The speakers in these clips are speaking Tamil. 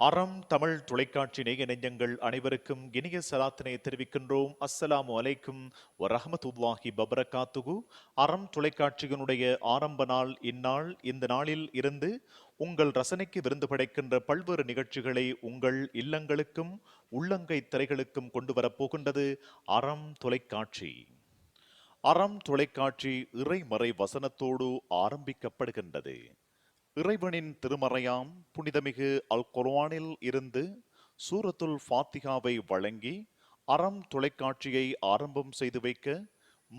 அறம் தமிழ் தொலைக்காட்சி நேய நெஞ்சங்கள் அனைவருக்கும் இனிய சலாத்தினை தெரிவிக்கின்றோம். அஸ்ஸலாமு அலைக்கும் வரஹ்மத்துல்லாஹி வபரகாத்துஹு. அறம் தொலைக்காட்சியினுடைய ஆரம்ப நாள் இந்நாள். இந்த நாளில் இருந்து உங்கள் ரசனைக்கு விருந்து படைக்கின்ற பல்வேறு நிகழ்ச்சிகளை உங்கள் இல்லங்களுக்கும் உள்ளங்கை திரைகளுக்கும் கொண்டு வரப்போகின்றது அறம் தொலைக்காட்சி. அறம் தொலைக்காட்சி இறைமறை வசனத்தோடு ஆரம்பிக்கப்படுகின்றது. இறைவனின் திருமறையாம் புனிதமிகு அல் குர்ஆனில் இருந்து சூரத்துல் ஃபாத்திகாவை வழங்கி அறம் தொலைக்காட்சியை ஆரம்பம் செய்து வைக்க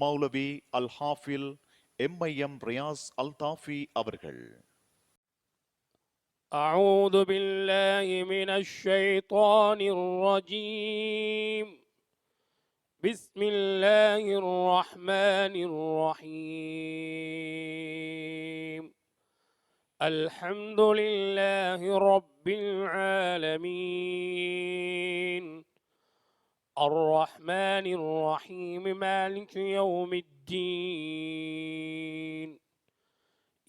மௌலவி அல் ஹாஃபில் எம்ஐஎம் ரியாஸ் அல் தாஃபி அவர்கள். أعوذ بالله من الشيطان الرجيم. بسم الله الرحمن الرحيم. الحمد لله رب العالمين الرحمن الرحيم مالك يوم الدين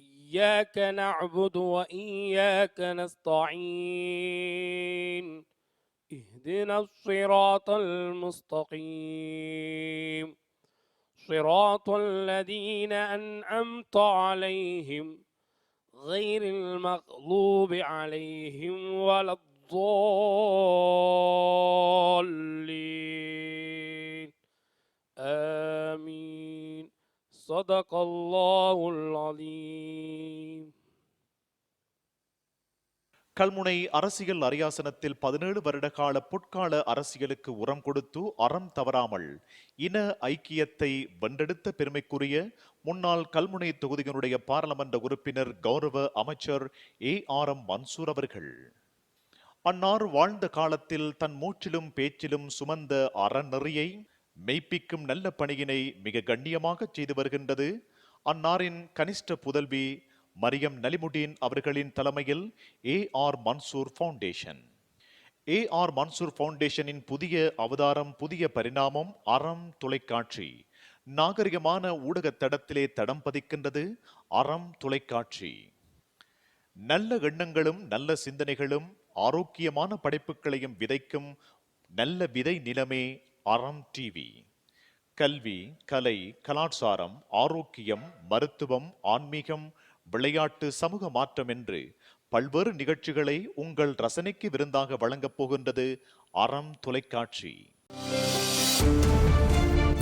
إياك نعبد وإياك نستعين اهدنا الصراط المستقيم صراط الذين أنعمت عليهم غير المغضوب عليهم ولا الضالين آمين صدق الله العظيم. கல்முனை அரசியல் அரியாசனத்தில் 17 வருட கால பொற்கால அரசியலுக்கு உரம் கொடுத்து அறம் தவறாமல் இன ஐக்கியத்தை வென்றெடுத்த பெருமைக்குரிய முன்னாள் கல்முனை தொகுதியினுடைய பாராளுமன்ற உறுப்பினர் கௌரவ அமைச்சர் ARM மன்சூர் அவர்கள் அன்னார் வாழ்ந்த காலத்தில் தன் மூச்சிலும் பேச்சிலும் சுமந்த அறநெறியை மெய்ப்பிக்கும் நல்ல பணியினை மிக கண்ணியமாக செய்து வருகின்றது அன்னாரின் கனிஷ்ட புதல்வி மரியம் நலிமுடீன் அவர்களின் தலைமையில் AR Mansoor foundation. AR Mansoor ஃபவுண்டேஷனின் புதிய அவதாரம், புதிய பரிணாமம் அறம் தொலைக்காட்சி. நாகரிகமான ஊடக தடத்திலே தடம் பதிக்கின்றது அறம் தொலைக்காட்சி. நல்ல எண்ணங்களும் நல்ல சிந்தனைகளும் ஆரோக்கியமான படைப்புகளையும் விதைக்கும் நல்ல விதை நிலமே அறம் டிவி. கல்வி, கலை, கலாச்சாரம், ஆரோக்கியம், மருத்துவம், ஆன்மீகம், விளையாட்டு, சமூக மாற்றம் என்று பல்வேறு நிகழ்ச்சிகளை உங்கள் ரசனைக்கு விருந்தாக வழங்கப் போகின்றது அறம் தொலைக்காட்சி.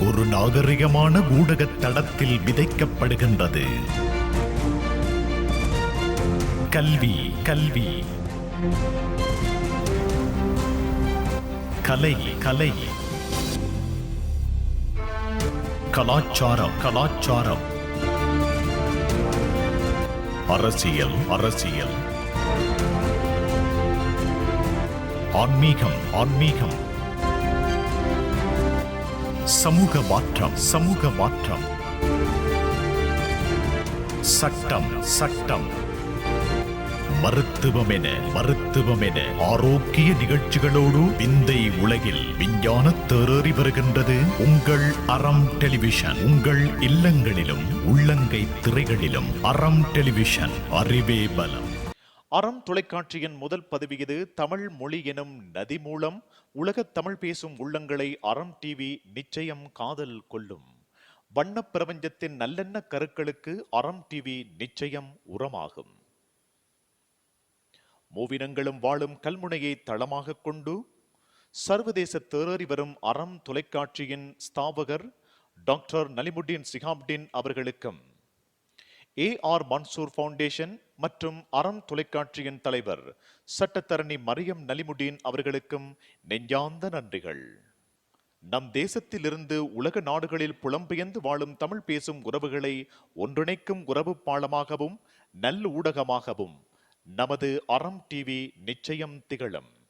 ஒரு நாகரிகமான ஊடக தடத்தில் விதைக்கப்படுகின்றது கல்வி, கல்வி, கலை, கலை, கலாச்சாரம், கலாச்சாரம், அரசியல், அரசியல், ஆன்மீகம், ஆன்மீகம், சமூக மாற்றம், சமூக மாற்றம், சட்டம், சட்டம், மருத்துவம் என ஆரோக்கிய நிகழ்ச்சிகளோடு விந்தை உலகில் விஞ்ஞான தேறி வருகின்றது உங்கள் அறம் டெலிவிஷன். உங்கள் இல்லங்களிலும் உள்ளங்கை திரைகளிலும் அறம் டெலிவிஷன். அறிவே பலம். அறம் தொலைக்காட்சியின் முதல் பதிவு இது. தமிழ் மொழி எனும் நதி மூலம் உலகத் தமிழ் பேசும் உள்ளங்களை அறம் டிவி நிச்சயம் காதல் கொள்ளும். வண்ணப் பிரபஞ்சத்தின் நல்லெண்ண கருக்களுக்கு அறம் டிவி நிச்சயம் உரமாகும். மூவினங்களும் வாழும் கல்முனையை தளமாக கொண்டு சர்வதேச தேறி வரும் அறம் தொலைக்காட்சியின் ஸ்தாபகர் டாக்டர் நலிமுடீன் சிஹாப்டீன் அவர்களுக்கும் AR மன்சூர் ஃபவுண்டேஷன் மற்றும் அறம் தொலைக்காட்சியின் தலைவர் சட்டத்தரணி மரியம் நலிமுடீன் அவர்களுக்கும் நெஞ்சார்ந்த நன்றிகள். நம் தேசத்திலிருந்து உலக நாடுகளில் புலம்பெயர்ந்து வாழும் தமிழ் பேசும் உறவுகளை ஒன்றிணைக்கும் உறவு பாலமாகவும் நல்ல ஊடகமாகவும் நமது அறம் டிவி நிச்சயம் திகழும்.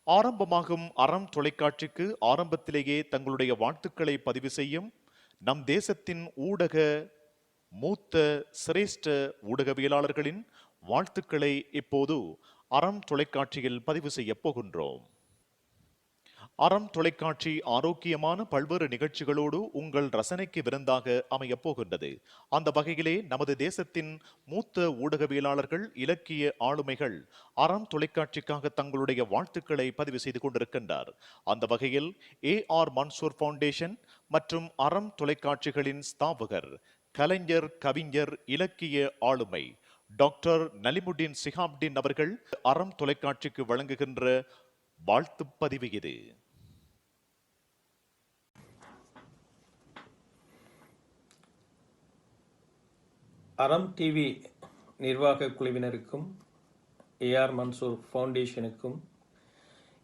ஆரம்பமாகும் அறம் தொலைக்காட்சிக்கு ஆரம்பத்திலேயே தங்களுடைய வாழ்த்துக்களை பதிவு செய்யும் நம் தேசத்தின் ஊடக மூத்த சிரேஷ்ட ஊடகவியலாளர்களின் வாழ்த்துக்களை இப்போது அறம் தொலைக்காட்சியில் பதிவு செய்ய போகின்றோம். அறம் தொலைக்காட்சி ஆரோக்கியமான பல்வேறு நிகழ்ச்சிகளோடு உங்கள் ரசனைக்கு விருந்தாக அமையப் போகின்றது. அந்த வகையிலே நமது தேசத்தின் மூத்த ஊடகவியலாளர்கள், இலக்கிய ஆளுமைகள் அறம் தொலைக்காட்சிக்காக தங்களுடைய வாழ்த்துக்களை பதிவு செய்து கொண்டிருக்கின்றார். அந்த வகையில் AR மன்சூர் ஃபவுண்டேஷன் மற்றும் அறம் தொலைக்காட்சிகளின் ஸ்தாபகர், கலைஞர், கவிஞர், இலக்கிய ஆளுமை டாக்டர் நலிமுடின் சிஹாப்டின் அவர்கள் அறம் தொலைக்காட்சிக்கு வழங்குகின்ற வாழ்த்துப் பதிவு இது. அறம் டிவி நிர்வாக குழுவினருக்கும் AR மன்சூர் ஃபவுண்டேஷனுக்கும்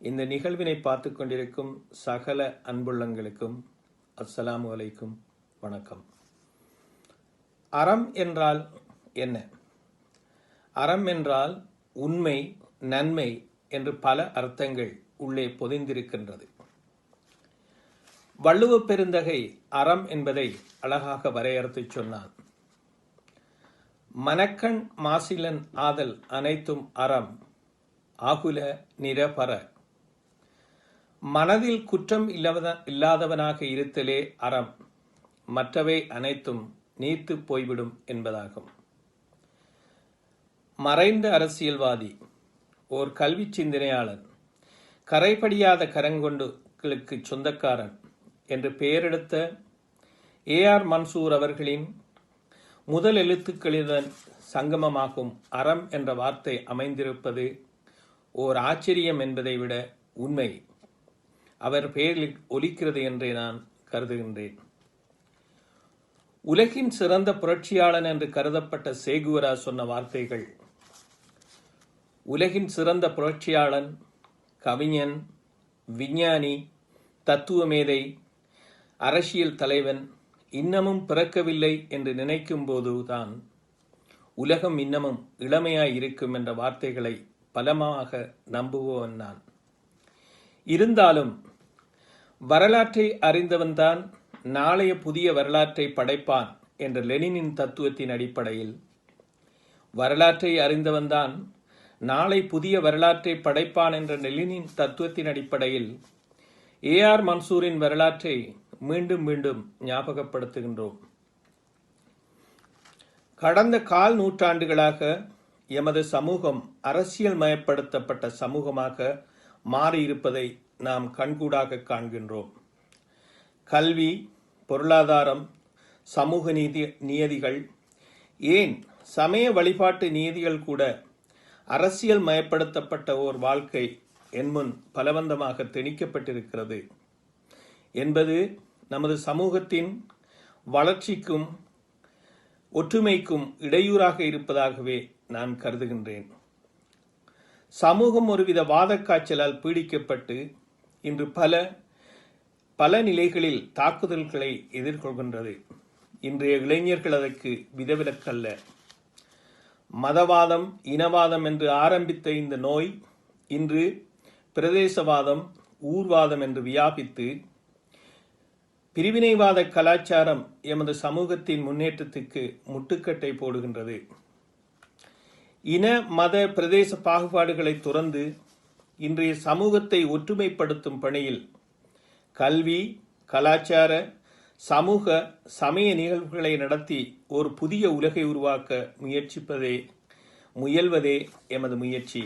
இந்த நிகழ்வினை பார்த்து கொண்டிருக்கும் சகல அன்புள்ளங்களுக்கும் அஸ்ஸலாமு அலைக்கும், வணக்கம். அறம் என்றால் என்ன? அறம் என்றால் உண்மை, நன்மை என்று பல அர்த்தங்கள் உள்ளே பொதிந்திருக்கின்றது. வள்ளுவ பெருந்தகை அறம் என்பதை அழகாக வரையறுத்து சொன்னான். மனக்கண் மாசிலன் ஆதல் அனைத்தும் அறம் ஆகுல நிரபர. மனதில் குற்றம் இல்லாதவனாக இருத்தலே அறம், மற்றவை அனைத்தும் நீர்த்து போய்விடும் என்பதாகும். மறைந்த அரசியல்வாதி, ஓர் கல்வி சிந்தனையாளன், கரைபடியாத கரங்கொண்டுகளுக்கு சொந்தக்காரன் என்று பெயரெடுத்த AR மன்சூர் அவர்களின் முதல் எழுத்துக்களுடன் சங்கமமாகும் அறம் என்ற வார்த்தை அமைந்திருப்பது ஓர் ஆச்சரியம் என்பதை விட உண்மை அவர் பெயரில் ஒலிக்கிறது என்றே நான் கருதுகின்றேன். உலகின் சிறந்த புரட்சியாளன் என்று கருதப்பட்ட சேகுவரா சொன்ன வார்த்தைகள் உலகின் சிறந்த புரட்சியாளன், கவிஞன், விஞ்ஞானி, தத்துவ மேதை, அரசியல் தலைவன் இன்னமும் பிறக்கவில்லை என்று நினைக்கும் போதுதான் உலகம் இன்னமும் இளமையாய் இருக்கும் என்ற வார்த்தைகளை பலமாக நம்புவோன் நான். இருந்தாலும் வரலாற்றை அறிந்தவன்தான் நாளைய புதிய வரலாற்றை படைப்பான் என்ற லெனினின் தத்துவத்தின் அடிப்படையில், வரலாற்றை அறிந்தவன்தான் நாளை புதிய வரலாற்றை படைப்பான் என்ற லெனினின் தத்துவத்தின் அடிப்படையில் AR மன்சூரின் வரலாற்றை மீண்டும் மீண்டும் ஞாபகப்படுத்துகின்றோம். கடந்த கால் நூற்றாண்டுகளாக எமது சமூகம் அரசியல் மயப்படுத்தப்பட்ட சமூகமாக மாறியிருப்பதை நாம் கண்கூடாக காண்கின்றோம். கல்வி, பொருளாதாரம், சமூக நியதிகள், ஏன் சமய வழிபாட்டு நியதிகள் கூட அரசியல் மயப்படுத்தப்பட்ட ஓர் வாழ்க்கை என்முன் பலவந்தமாக திணிக்கப்பட்டிருக்கிறது என்பது நமது சமூகத்தின் வளர்ச்சிக்கும் ஒற்றுமைக்கும் இடையூறாக இருப்பதாகவே நான் கருதுகின்றேன். சமூகம் ஒருவித வாதக்காய்ச்சலால் பீடிக்கப்பட்டு இன்று பல நிலைகளில் தாக்குதல்களை எதிர்கொள்கின்றது. இன்றைய இளைஞர்கள் அதற்கு விதிவிலக்கல்ல. மதவாதம், இனவாதம் என்று ஆரம்பித்த இந்த நோய் இன்று பிரதேசவாதம், ஊர்வாதம் என்று வியாபித்து பிரிவினைவாத கலாச்சாரம் எமது சமூகத்தின் முன்னேற்றத்துக்கு முட்டுக்கட்டை போடுகின்றது. இன, மத, பிரதேச பாகுபாடுகளை துறந்து இன்றைய சமூகத்தை ஒற்றுமைப்படுத்தும் பணியில் கல்வி, கலாச்சார, சமூக, சமய நிகழ்வுகளை நடத்தி ஒரு புதிய உலகை உருவாக்க முயல்வதே எமது முயற்சி.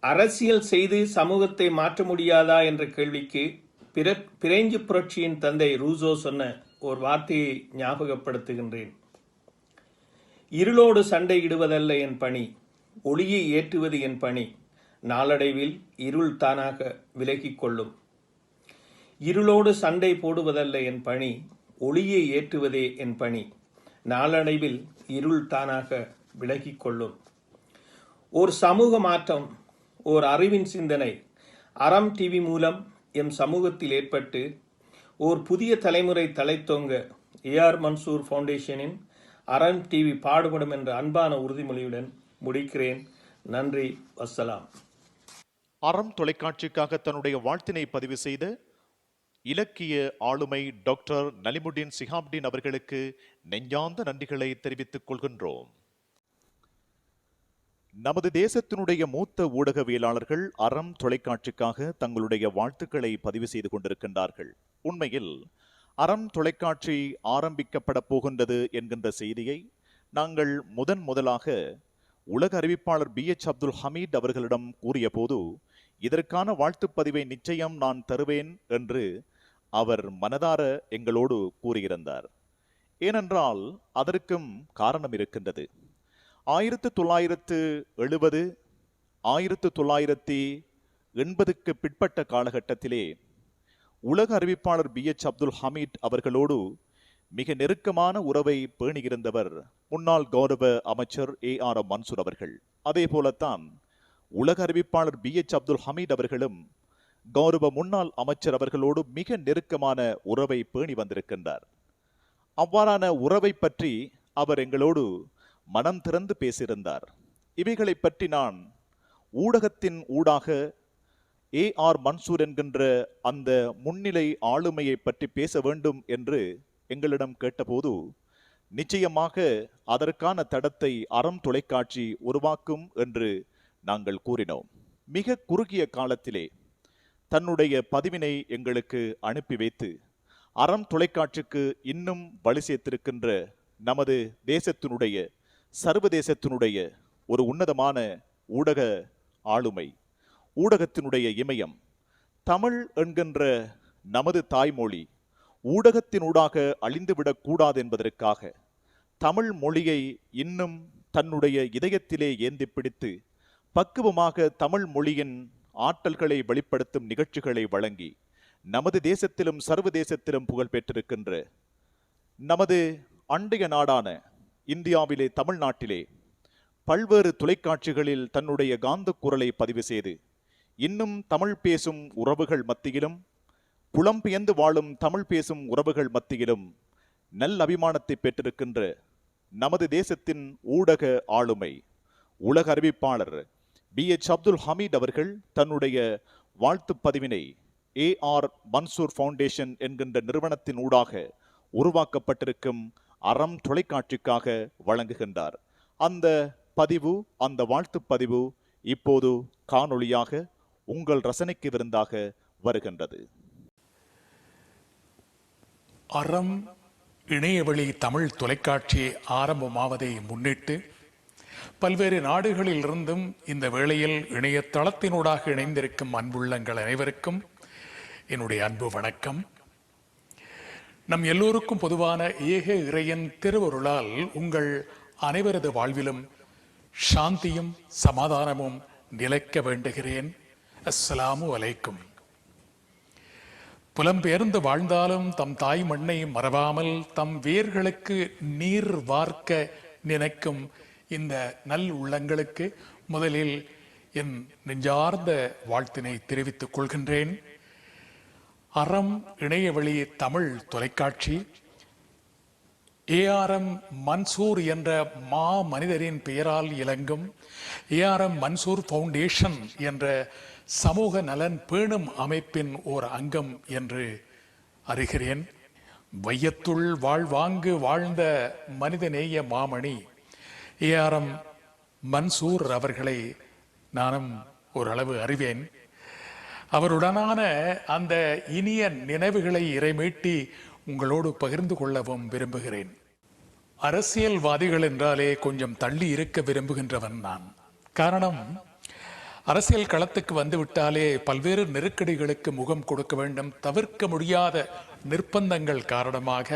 அரசியல் செய்து சமூகத்தை மாற்ற முடியாதா என்ற கேள்விக்கு பிரெஞ்சு புரட்சியின் தந்தை ரூசோ சொன்ன ஒரு வார்த்தையை ஞாபகப்படுத்துகின்றேன். இருளோடு சண்டையிடுவதல்ல என் பணி, ஒளியை ஏற்றுவது என் பணி, நாளடைவில் இருள் தானாக விலகிக் கொள்ளும். இருளோடு சண்டை போடுவதல்ல என் பணி, ஒளியை ஏற்றுவதே என் பணி, நாளடைவில் இருள் தானாக விலகிக் கொள்ளும். ஒரு சமூக மாற்றம், ஓர் அறிவின் சிந்தனை அறம் டிவி மூலம் எம் சமூகத்தில் ஏற்பட்டு ஓர் புதிய தலைமுறை தலைத்தோங்க AR மன்சூர் ஃபவுண்டேஷனின் அறம் டிவி பாடுபடும் என்ற அன்பான உறுதிமொழியுடன் முடிக்கிறேன். நன்றி, வஸ்ஸலாம். அறம் தொலைக்காட்சிக்காக தன்னுடைய வாழ்த்தினை பதிவு செய்த இலக்கிய ஆளுமை டாக்டர் நலிமுடின் சிஹாப்டின் அவர்களுக்கு நெஞ்சார்ந்த நன்றிகளை தெரிவித்துக் கொள்கின்றோம். நமது தேசத்தினுடைய மூத்த ஊடகவியலாளர்கள் அறம் தொலைக்காட்சிக்காக தங்களுடைய வாழ்த்துக்களை பதிவு செய்து கொண்டிருக்கின்றார்கள். உண்மையில் அறம் தொலைக்காட்சி ஆரம்பிக்கப்பட போகின்றது என்கின்ற செய்தியை நாங்கள் முதலாக உலக அறிவிப்பாளர் BH அப்துல் ஹமீத் அவர்களிடம் கூறிய போது, இதற்கான வாழ்த்துப் பதிவை நிச்சயம் நான் தருவேன் என்று அவர் மனதார எங்களோடு கூறியிருந்தார். ஏனென்றால் அதற்கும் காரணம் இருக்கின்றது. 1970 1980க்கு பிற்பட்ட காலகட்டத்திலே உலக அறிவிப்பாளர் BH அப்துல் ஹமீத் அவர்களோடு மிக நெருக்கமான உறவை பேணியிருந்தவர் முன்னாள் கௌரவ அமைச்சர் AR மன்சூர் அவர்கள். அதே போலத்தான் உலக அறிவிப்பாளர் BH அப்துல் ஹமீத் அவர்களும் கௌரவ முன்னாள் அமைச்சர் அவர்களோடு மிக நெருக்கமான உறவை பேணி வந்திருக்கின்றார். அவ்வாறான உறவை பற்றி அவர் எங்களோடு மனம் திறந்து பேசியிருந்தார். இவைகளை பற்றி நான் ஊடகத்தின் ஊடாக AR மன்சூர் என்கின்ற அந்த முன்னிலை ஆளுமையை பற்றி பேச வேண்டும் என்று எங்களிடம் கேட்டபோது, நிச்சயமாக அதற்கான தடத்தை அறம் தொலைக்காட்சி உருவாக்கும் என்று நாங்கள் கூறினோம். மிக குறுகிய காலத்திலே தன்னுடைய பதிவினை எங்களுக்கு அனுப்பி வைத்து அறம் தொலைக்காட்சிக்கு இன்னும் வலு சேர்த்திருக்கின்ற நமது தேசத்தினுடைய சர்வதேசத்தினுடைய ஒரு உன்னதமான ஊடக ஆளுமை, ஊடகத்தினுடைய இமயம், தமிழ் என்கின்ற நமது தாய்மொழி ஊடகத்தினூடாக அழிந்துவிடக் கூடாது என்பதற்காக தமிழ் மொழியை இன்னும் தன்னுடைய இதயத்திலே ஏந்தி பிடித்து பக்குவமாக தமிழ் மொழியின் ஆற்றல்களை வெளிப்படுத்தும் நிகழ்ச்சிகளை வழங்கி நமது தேசத்திலும் சர்வதேசத்திலும் புகழ் பெற்றிருக்கின்ற நமது அண்டைய நாடான இந்தியாவிலே தமிழ்நாட்டிலே பல்வேறு தொலைக்காட்சிகளில் தன்னுடைய காந்த குரலை பதிவு செய்து இன்னும் தமிழ் பேசும் உறவுகள் மத்தியிலும் புலம்பெயர்ந்து வாழும் தமிழ் பேசும் உறவுகள் மத்தியிலும் நல்ல அபிமானத்தை பெற்றிருக்கின்ற நமது தேசத்தின் ஊடக ஆளுமை உலக அறிவிப்பாளர் BH அப்துல் ஹமீத் அவர்கள் தன்னுடைய வாழ்த்து பதிவினை AR மன்சூர் ஃபவுண்டேஷன் என்கின்ற நிறுவனத்தின் ஊடாக உருவாக்கப்பட்டிருக்கும் அறம் தொலைக்காட்சிக்காக வழங்குகின்றார். அந்த பதிவு, அந்த வாழ்த்து பதிவு இப்போது காணொளியாக உங்கள் ரசனைக்கு விருந்தாக வருகின்றது. அறம் இணையவழி தமிழ் தொலைக்காட்சி ஆரம்பமாவதை முன்னிட்டு பல்வேறு நாடுகளில் இருந்தும் இந்த வேளையில் இணையதளத்தினூடாக இணைந்திருக்கும் அன்புள்ளங்கள் அனைவருக்கும் என்னுடைய அன்பு வணக்கம். நம் எல்லோருக்கும் பொதுவான ஏக இறையன் திருவருளால் உங்கள் அனைவரது வாழ்விலும் சாந்தியும் சமாதானமும் நிலைக்க வேண்டுகிறேன். அஸ்ஸலாமு அலைக்கும். புலம்பெயர்ந்து வாழ்ந்தாலும் தம் தாய் மண்ணை மறவாமல் தம் வேர்களுக்கு நீர் வார்க்க நினைக்கும் இந்த நல் உள்ளங்களுக்கு முதலில் என் நெஞ்சார்ந்த வாழ்த்தினை தெரிவித்துக் கொள்கின்றேன். அறம் இணையவழி தமிழ் தொலைக்காட்சி ARM மன்சூர் என்ற மா மனிதரின் பெயரால் இலங்கும் ARM மன்சூர் ஃபவுண்டேஷன் என்ற சமூக நலன் பேணும் அமைப்பின் ஓர் அங்கம் என்று அறிகிறேன். வையத்துள் வாழ்வாங்கு வாழ்ந்த மனிதநேய மாமணி ARM மன்சூர் அவர்களை நானும் ஓரளவு அறிவேன். அவருடனான அந்த இனிய நினைவுகளை இறைமீட்டி உங்களோடு பகிர்ந்து கொள்ளவும் விரும்புகிறேன். அரசியல்வாதிகள் என்றாலே கொஞ்சம் தள்ளி இருக்க விரும்புகின்றவன் நான். காரணம், அரசியல் களத்துக்கு வந்துவிட்டாலே பல்வேறு நெருக்கடிகளுக்கு முகம் கொடுக்க வேண்டும். தவிர்க்க முடியாத நிர்பந்தங்கள் காரணமாக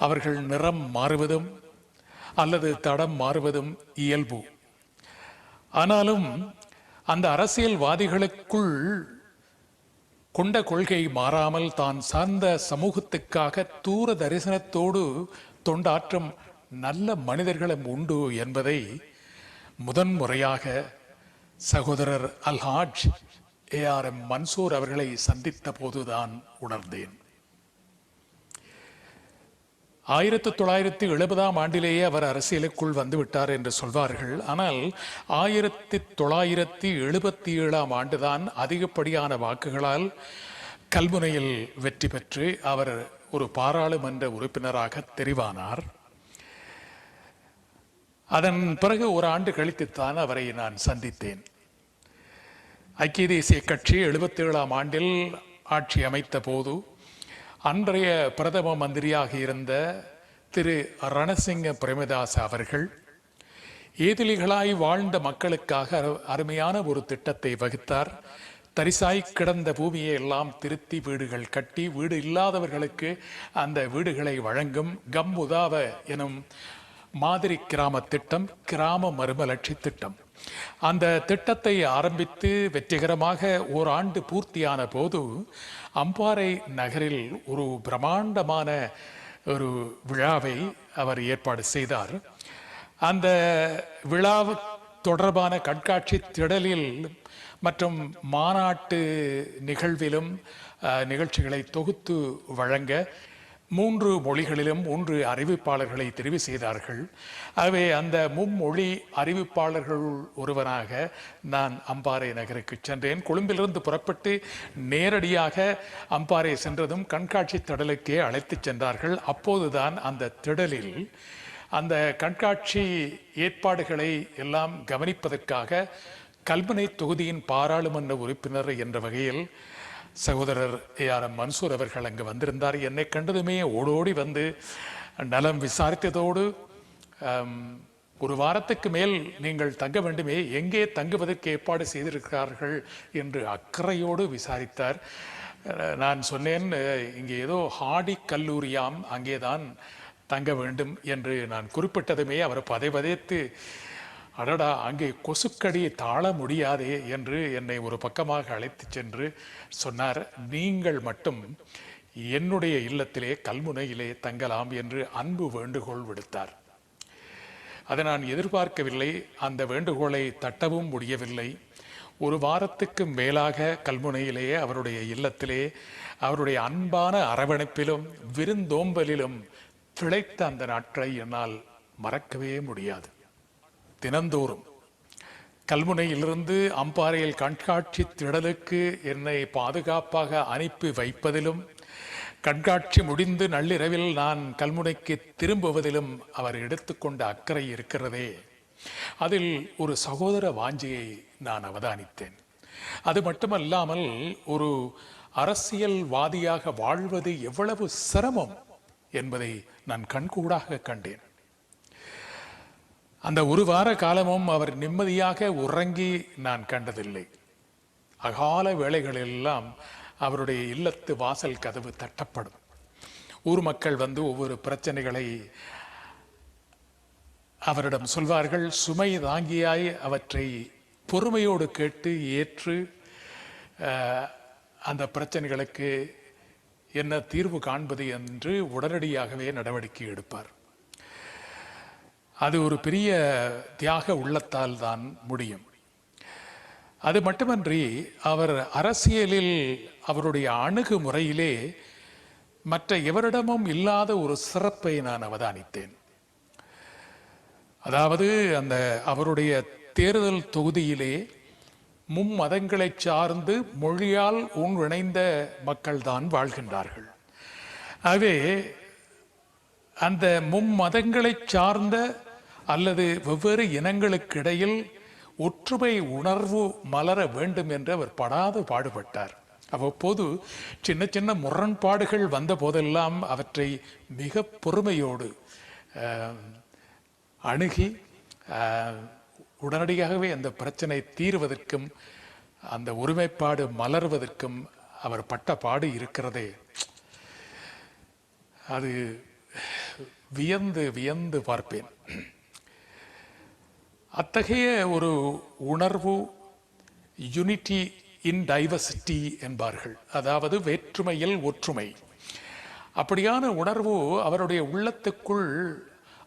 அவர்கள் நிறம் மாறுவதும் அல்லது தடம் மாறுவதும் இயல்பு. ஆனாலும் அந்த அரசியல்வாதிகளுக்குள் கொண்ட கொள்கை மாறாமல் தான் சார்ந்த சமூகத்துக்காக தூர தரிசனத்தோடு தொண்டாற்றும் நல்ல மனிதர்களும் உண்டு என்பதை முதன்முறையாக சகோதரர் அல்ஹாஜ் ARM மன்சூர் அவர்களை சந்தித்த போதுதான் உணர்ந்தேன். 1970ஆம் ஆண்டிலேயே அவர் அரசியலுக்குள் வந்துவிட்டார் என்று சொல்வார்கள். ஆனால் 1977ஆம் ஆண்டுதான் அதிகப்படியான வாக்குகளால் கல்முனையில் வெற்றி பெற்று அவர் ஒரு பாராளுமன்ற உறுப்பினராக தெரிவானார். அதன் பிறகு ஒரு ஆண்டு கழித்துத்தான் அவரை நான் சந்தித்தேன். ஐக்கிய தேசிய கட்சி 77ஆம் ஆண்டில் ஆட்சி அமைத்த போது அன்றைய பிரதம மந்திரியாக இருந்த திரு ரணசிங்க பிரேமதாஸ் அவர்கள் ஏதிலிகளாய் வாழ்ந்த மக்களுக்காக அருமையான ஒரு திட்டத்தை வகுத்தார். தரிசாய் கிடந்த பூமியை எல்லாம் திருத்தி வீடுகள் கட்டி வீடு இல்லாதவர்களுக்கு அந்த வீடுகளை வழங்கும் கம் உதாவ எனும் மாதிரி கிராம திட்டம், கிராம மறுமலர்ச்சி திட்டம். அந்த திட்டத்தை ஆரம்பித்து வெற்றிகரமாக ஓராண்டு பூர்த்தியான போது அம்பாறை நகரில் ஒரு பிரம்மாண்டமான ஒரு விழாவை அவர் ஏற்பாடு செய்தார். அந்த விழா தொடர்பான கண்காட்சி திடலில் மற்றும் மாநாட்டு நிகழ்விலும் நிகழ்ச்சிகளை தொகுத்து வழங்க 3 மொழிகளிலும் 3 அறிவிப்பாளர்களை தெரிவு செய்தார்கள். ஆகவே அந்த மும்மொழி அறிவிப்பாளர்கள் ஒருவராக நான் அம்பாறை நகருக்கு சென்றேன். கொழும்பிலிருந்து புறப்பட்டு நேரடியாக அம்பாறை சென்றதும் கண்காட்சி திடலுக்கே அழைத்து சென்றார்கள். அப்போதுதான் அந்த திடலில் அந்த கண்காட்சி ஏற்பாடுகளை எல்லாம் கவனிப்பதற்காக கல்முனை தொகுதியின் பாராளுமன்ற உறுப்பினர் என்ற வகையில் சகோதரர் ஏஆர்எம் மன்சூர் அவர்கள் அங்கு வந்திருந்தார். என்னை கண்டதுமே ஓடோடி வந்து நலம் விசாரித்ததோடு, ஒரு வாரத்துக்கு மேல் நீங்கள் தங்க வேண்டுமே, எங்கே தங்குவதற்கு ஏற்பாடு செய்திருக்கிறார்கள் என்று அக்கறையோடு விசாரித்தார். நான் சொன்னேன், இங்கே ஏதோ ஹாடி கல்லூரியாம், அங்கேதான் தங்க வேண்டும் என்று நான் குறிப்பிட்டதுமே அவர் பதைபதைத்து, அடடா அங்கே கொசுக்கடி தாழ முடியாதே என்று என்னை ஒரு பக்கமாக அழைத்து சென்று சொன்னார், நீங்கள் மட்டும் என்னுடைய இல்லத்திலே கல்முனையிலே தங்கலாம் என்று அன்பு வேண்டுகோள் விடுத்தார். அதை நான் எதிர்பார்க்கவில்லை. அந்த வேண்டுகோளை தட்டவும் முடியவில்லை. ஒரு வாரத்துக்கு மேலாக கல்முனையிலேயே அவருடைய இல்லத்திலே அவருடைய அன்பான அரவணைப்பிலும் விருந்தோம்பலிலும் பிழைத்த அந்த நாட்களை என்னால் மறக்கவே முடியாது. தினந்தோறும் கல்முனையிலிருந்து அம்பாறையில் கண்காட்சி திடலுக்கு என்னை பாதுகாப்பாக அனுப்பி வைப்பதிலும், கண்காட்சி முடிந்து நள்ளிரவில் நான் கல்முனைக்கு திரும்புவதிலும் அவர் எடுத்துக்கொண்ட அக்கறை இருக்கிறதே, அதில் ஒரு சகோதர வாஞ்சியை நான் அவதானித்தேன். அது மட்டுமல்லாமல் ஒரு அரசியல்வாதியாக வாழ்வது எவ்வளவு சிரமம் என்பதை நான் கண்கூடாக கண்டேன். அந்த ஒரு வார காலமும் அவர் நிம்மதியாக உறங்கி நான் கண்டதில்லை. அகால வேளைகளெல்லாம் அவருடைய இல்லத்து வாசல் கதவு தட்டப்படும். ஊர் மக்கள் வந்து ஒவ்வொரு பிரச்சனைகளை அவரிடம் சொல்வார்கள். சுமை தாங்கியாய் அவற்றை பொறுமையோடு கேட்டு ஏற்று அந்த பிரச்சனைகளுக்கு என்ன தீர்வு காண்பது என்று உடனடியாகவே நடவடிக்கை எடுப்பார். அது ஒரு பெரிய தியாக உள்ளத்தால் தான் முடியும். அது மட்டுமன்றி அவர் அரசியலில் அவருடைய அணுகுமுறையிலே மற்ற எவரிடமும் இல்லாத ஒரு சிறப்பை நான் அவதானித்தேன். அதாவது அந்த அவருடைய தேர்தல் தொகுதியிலே மும்மதங்களை சார்ந்து மொழியால் ஒன்றிணைந்த மக்கள் தான் வாழ்கின்றார்கள். ஆகவே அந்த மும்மதங்களை சார்ந்த அல்லது வெவ்வேறு இனங்களுக்கு இடையில் ஒற்றுமை உணர்வு மலர வேண்டும் என்று அவர் படாது பாடுபட்டார். அவ்வப்போது சின்ன சின்ன முரண்பாடுகள் வந்த போதெல்லாம் அவற்றை மிக பொறுமையோடு அணுகி உடனடியாகவே அந்த பிரச்சனை தீர்வதற்கும் அந்த ஒருமைப்பாடு மலர்வதற்கும் அவர் பட்ட பாடு இருக்கிறதே, அது வியந்து வியந்து பார்ப்பேன். அத்தகைய ஒரு உணர்வு, யூனிட்டி இன் டைவர்சிட்டி என்பார்கள், அதாவது வேற்றுமையில் ஒற்றுமை. அப்படியான உணர்வு அவருடைய உள்ளத்துக்குள்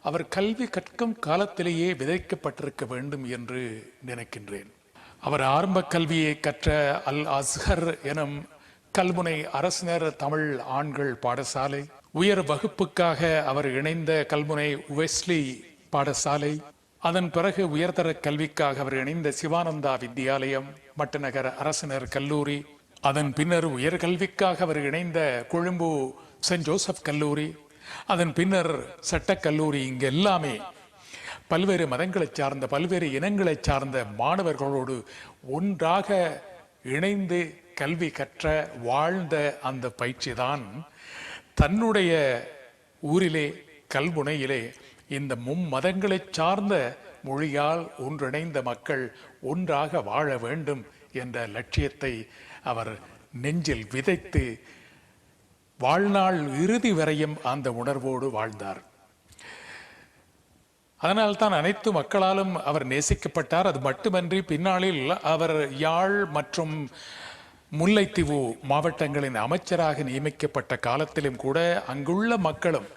அவர் கல்வி கற்கும் காலத்திலேயே விதைக்கப்பட்டிருக்க வேண்டும் என்று நினைக்கின்றேன். அவர் ஆரம்ப கல்வியை கற்ற அல் அஸ்ஹர் எனும் கல்முனை அரசினர் தமிழ் ஆண்கள் பாடசாலை, உயர் வகுப்புக்காக அவர் இணைந்த கல்முனை வெஸ்லி பாடசாலை, அதன் பிறகு உயர்தர கல்விக்காக அவர் இணைந்த சிவானந்தா வித்யாலயம், மட்டநகர் அரசினர் கல்லூரி, அதன் பின்னர் உயர்கல்விக்காக அவர் இணைந்த கொழும்பு சென்ட் ஜோசப் கல்லூரி, அதன் பின்னர் சட்டக்கல்லூரி. இங்கு எல்லாமே பல்வேறு மதங்களைச் சார்ந்த பல்வேறு இனங்களைச் சார்ந்த மாணவர்களோடு ஒன்றாக இணைந்து கல்வி கற்ற வாழ்ந்த அந்த பயிற்சி தான் தன்னுடைய ஊரிலே கல்முனையிலே இந்த மும்மதங்களைச் சார்ந்த மொழியால் ஒன்றிணைந்த மக்கள் ஒன்றாக வாழ வேண்டும் என்ற லட்சியத்தை அவர் நெஞ்சில் விதைத்து வாழ்நாள் இறுதி வரையும் அந்த உணர்வோடு வாழ்ந்தார். அதனால்தான் அனைத்து மக்களாலும் அவர் நேசிக்கப்பட்டார். அது மட்டுமன்றி பின்னாளில் அவர் யாழ் மற்றும் முல்லைத்தீவு மாவட்டங்களின் அமைச்சராக நியமிக்கப்பட்ட காலத்திலும் கூட அங்குள்ள மக்களும்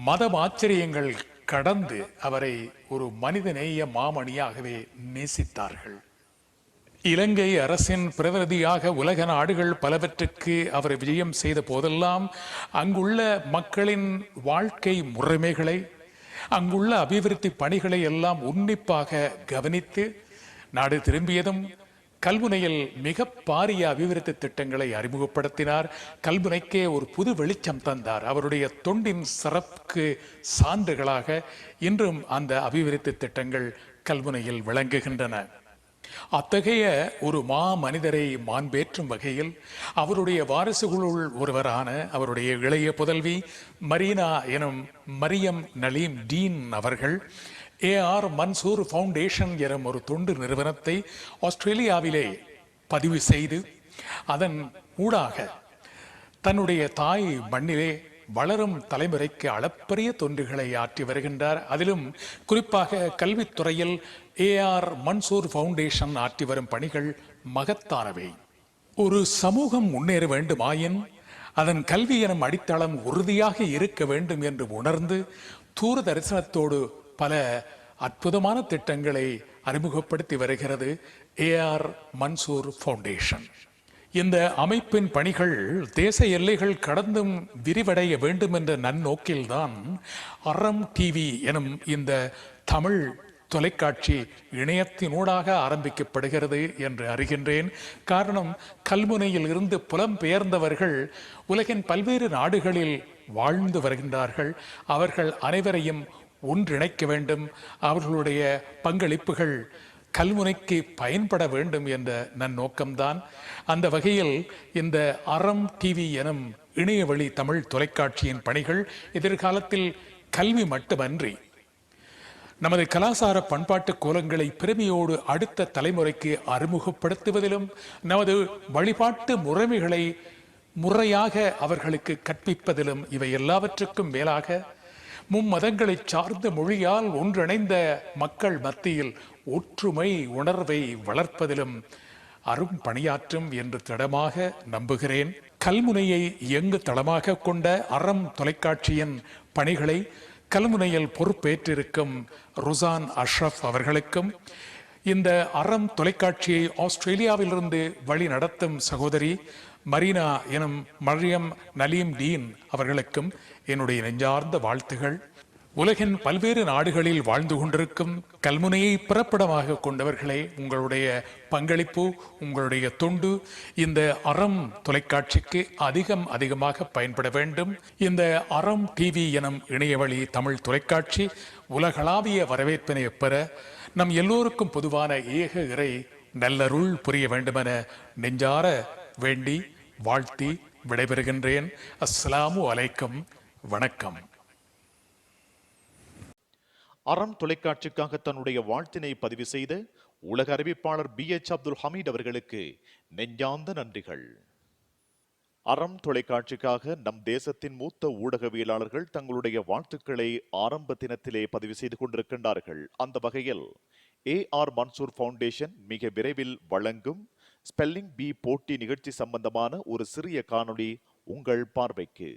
மத ஆச்சரியங்கள் கடந்து அவரை ஒரு மனிதநேய மாமணியாகவே நேசித்தார்கள். இலங்கை அரசின் பிரதிநிதியாக உலக நாடுகள் பலவற்றுக்கு அவர் விஜயம் செய்த போதெல்லாம் அங்குள்ள மக்களின் வாழ்க்கை முறைமைகளை அங்குள்ள அபிவிருத்தி பணிகளை எல்லாம் உன்னிப்பாக கவனித்து நாடு திரும்பியதும் கல்முனையில் மிக பாரிய அபிவிருத்தி திட்டங்களை அறிமுகப்படுத்தினார். கல்முனைக்கே ஒரு புது வெளிச்சம் தந்தார். அவருடைய தொண்டின் சிறப்புக்கு சான்றுகளாக இன்றும் அந்த அபிவிருத்தி திட்டங்கள் கல்முனையில் விளங்குகின்றன. அத்தகைய ஒரு மனிதரை மாண்பேற்றும் வகையில் அவருடைய வாரிசுகளுள் ஒருவரான அவருடைய இளைய புதல்வி மரீனா எனும் மரியம் நலீம் டீன் அவர்கள் ஏஆர் மன்சூர் ஃபவுண்டேஷன் எனும் ஒரு தொண்டு நிறுவனத்தை ஆஸ்திரேலியாவிலே பதிவு செய்து அதன் ஊடாக தன்னுடைய தாய் மண்ணிலே வளரும் தலைமுறைக்கு அளப்பரிய தொண்டுகளை ஆற்றி வருகின்றார். அதிலும் குறிப்பாக கல்வித்துறையில் ஏஆர் மன்சூர் ஃபவுண்டேஷன் ஆற்றி வரும் பணிகள் மகத்தானவை. ஒரு சமூகம் முன்னேற வேண்டுமாயின் அதன் கல்வி எனும் அடித்தளம் உறுதியாக இருக்க வேண்டும் என்று உணர்ந்து தூர தரிசனத்தோடு பல அற்புதமான திட்டங்களை அறிமுகப்படுத்தி வருகிறது ஏஆர் மன்சூர் ஃபவுண்டேஷன். இந்த அமைப்பின் பணிகள் தேச எல்லைகள் கடந்தும் விரிவடைய வேண்டும் என்ற நன்னோக்கில்தான் அறம் டிவி எனும் இந்த தமிழ் தொலைக்காட்சி இணையத்தினூடாக ஆரம்பிக்கப்படுகிறது என்று அறிகின்றேன். காரணம், கல்முனையில் இருந்து புலம்பெயர்ந்தவர்கள் உலகின் பல்வேறு நாடுகளில் வாழ்ந்து வருகின்றார்கள். அவர்கள் அனைவரையும் ஒன்றிணைக்க வேண்டும், அவர்களுடைய பங்களிப்புகள் கல்முனைக்கு பயன்பட வேண்டும் என்ற நன்னோக்கம்தான். அந்த வகையில் இந்த அறம் டிவி எனும் இணையவழி தமிழ் தொலைக்காட்சியின் பணிகள் எதிர்காலத்தில் கல்வி மட்டுமன்றி நமது கலாசார பண்பாட்டு கோலங்களை பெருமையோடு அடுத்த தலைமுறைக்கு அறிமுகப்படுத்துவதிலும் நமது வழிபாட்டு முறைமைகளை முறையாக அவர்களுக்கு கற்பிப்பதிலும் இவை எல்லாவற்றுக்கும் மேலாக மும்மதங்களை சார்ந்த மொழியால் ஒன்றிணைந்த மக்கள் மத்தியில் ஒற்றுமை உணர்வை வளர்ப்பதிலும் அரும் பணியாற்றும் என்று திடமாக நம்புகிறேன். கல்முனையை இயங்கு தளமாக கொண்ட அறம் தொலைக்காட்சியின் பணிகளை கல்முனையில் பொறுப்பேற்றிருக்கும் ருசான் அஷ்ரப் அவர்களுக்கும் இந்த அறம் தொலைக்காட்சியை ஆஸ்திரேலியாவிலிருந்து வழி நடத்தும் சகோதரி மரீனா எனும் மரியம் நலீம் டீன் அவர்களுக்கும் என்னுடைய நெஞ்சார்ந்த வாழ்த்துகள். உலகின் பல்வேறு நாடுகளில் வாழ்ந்து கொண்டிருக்கும் கல்முனையை பிறப்பிடமாக கொண்டவர்களே, உங்களுடைய பங்களிப்பு, உங்களுடைய தொண்டு இந்த அறம் தொலைக்காட்சிக்கு அதிகமாக பயன்பட வேண்டும். இந்த அறம் டிவி எனும் இணையவழி தமிழ் தொலைக்காட்சி உலகளாவிய வரவேற்பினை பெற நம் எல்லோருக்கும் பொதுவான ஏக இறை நல்லருள் புரிய வேண்டுமென நெஞ்சார வேண்டி வாழ்த்தி விடைபெறுகின்றேன். அஸ்ஸலாமு அலைக்கும். வணக்கம். அறம் தொலைக்காட்சிக்காக தன்னுடைய வாழ்த்தினை பதிவு செய்த உலக அறிவிப்பாளர் BH அப்துல் ஹமீட் அவர்களுக்கு நெஞ்சார்ந்த நன்றிகள். அறம் தொலைக்காட்சிக்காக நம் தேசத்தின் மூத்த ஊடகவியலாளர்கள் தங்களுடைய வாழ்த்துக்களை ஆரம்ப தினத்திலே பதிவு செய்து கொண்டிருக்கின்றார்கள். அந்த வகையில் ஏஆர் மன்சூர் ஃபவுண்டேஷன் மிக விரைவில் வழங்கும் ஸ்பெல்லிங் பி போட்டி நிகழ்ச்சி சம்பந்தமான ஒரு சிறிய காணொளி உங்கள் பார்வைக்கு.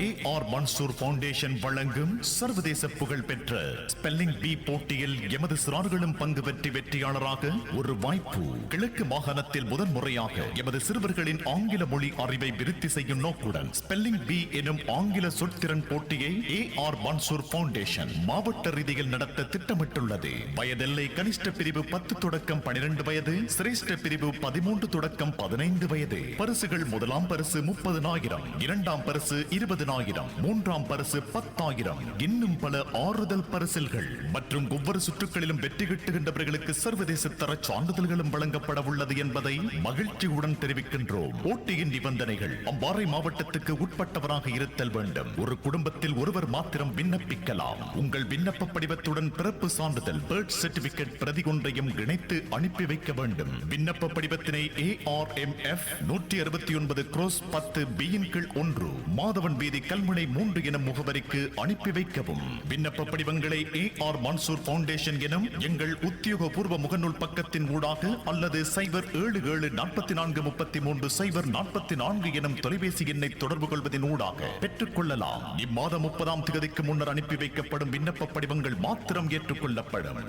ஏஆர் மன்சூர் ஃபவுண்டேஷன் வழங்கும் சர்வதேச புகழ் பெற்ற ஸ்பெல்லிங் பி போட்டியில் எமது சிறார்களும் பங்கு பெற்றி வெற்றியாளராக ஒரு வாய்ப்பு. கிழக்கு மாகாணத்தில் முதன்முறையாக எமது சிறுவர்களின் ஆங்கில மொழி அறிவை விருத்தி செய்யும் நோக்குடன் ஸ்பெல்லிங் பி எனும் ஆங்கில சொற்திறன் போட்டியை ஏஆர் மன்சூர் ஃபவுண்டேஷன் மாவட்ட ரீதியில் நடத்த திட்டமிட்டுள்ளது. வயதெல்லை கனிஷ்ட பிரிவு 10 தொடக்கம் 12 வயது, சிரேஷ்ட பிரிவு 13 தொடக்கம் 15 வயது. பரிசுகள்: முதலாம் பரிசு 30,000, இரண்டாம் பரிசு 20,000, 20,000, மூன்றாம் பரிசு 10,000, இன்னும் பல ஆறுதல் பரிசில்கள் மற்றும் ஒவ்வொரு சுற்றுகளிலும் வெற்றி கிட்டுகின்றவர்களுக்கு சர்வதேச தர சான்றிதழ்களும் வழங்கப்பட உள்ளது என்பதை மகிழ்ச்சியுடன் தெரிவிக்கின்றோம். போட்டியின் நிபந்தனைகள்: அம்பாறை மாவட்டத்துக்கு உட்பட்டவராக இருத்தல் வேண்டும். ஒரு குடும்பத்தில் ஒருவர் மாத்திரம் விண்ணப்பிக்கலாம். உங்கள் விண்ணப்ப படிவத்துடன் பிறப்பு சான்றிதழ் பர்த் சர்டிபிகேட் பிரதி ஒன்றையும் இணைத்து அனுப்பி வைக்க வேண்டும். விண்ணப்ப படிவத்தினை ARMF 169/10B/1 மாதவன் வீதி கல்முனை 3 எனும் முகவரிக்கு அனுப்பி வைக்கவும். விண்ணப்ப படிவங்களை AR மன்சூர் ஃபவுண்டேஷன் எனும் எங்கள் உத்தியோகபூர்வ முகநூல் பக்கத்தின் ஊடாக அல்லது 0774433 எனும் தொலைபேசி எண்ணை தொடர்பு கொள்வதன் ஊடாக பெற்றுக் கொள்ளலாம். இம்மாதம் 30ஆம் தேதிக்கு முன்னர் அனுப்பி வைக்கப்படும் விண்ணப்ப படிவங்கள் மாத்திரம் ஏற்றுக்கொள்ளப்படும்.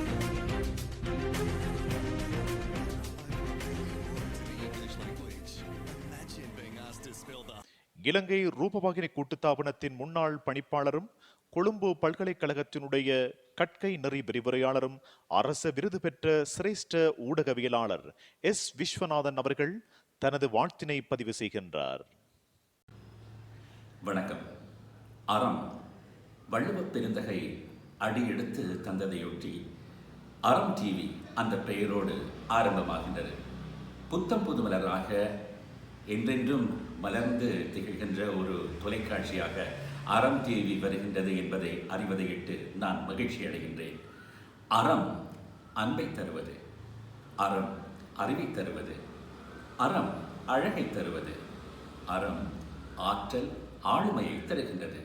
இலங்கை ரூபவாகினி கூட்டுத்தாபனத்தின் முன்னாள் பணிப்பாளரும் கொழும்பு பல்கலைக்கழகத்தினுடைய கற்கை நெறி விரிவுரையாளரும் அரச விருது பெற்ற சிரேஷ்ட ஊடகவியலாளர் விஸ்வநாதன் அவர்கள் தனது வாழ்த்தினை பதிவு செய்கின்றார். வணக்கம். அறம் வள்ளுவப் பெருந்தகை அடியெடுத்து தந்ததையொட்டி அறம் டிவி அந்த பெயரோடு ஆரம்பமாகின்றது. புத்தம் புதுமலராக என்றென்றும் மலர்ந்து திகழ்கின்ற ஒரு தொலைக்காட்சியாக அறம் டிவி வருகின்றது என்பதை அறிவதையிட்டு நான் மகிழ்ச்சி அடைகின்றேன். அறம் அன்பை தருவது, அறம் அறிவை தருவது, அறம் அழகை தருவது, அறம் ஆற்றல் ஆளுமையை தருகின்றது.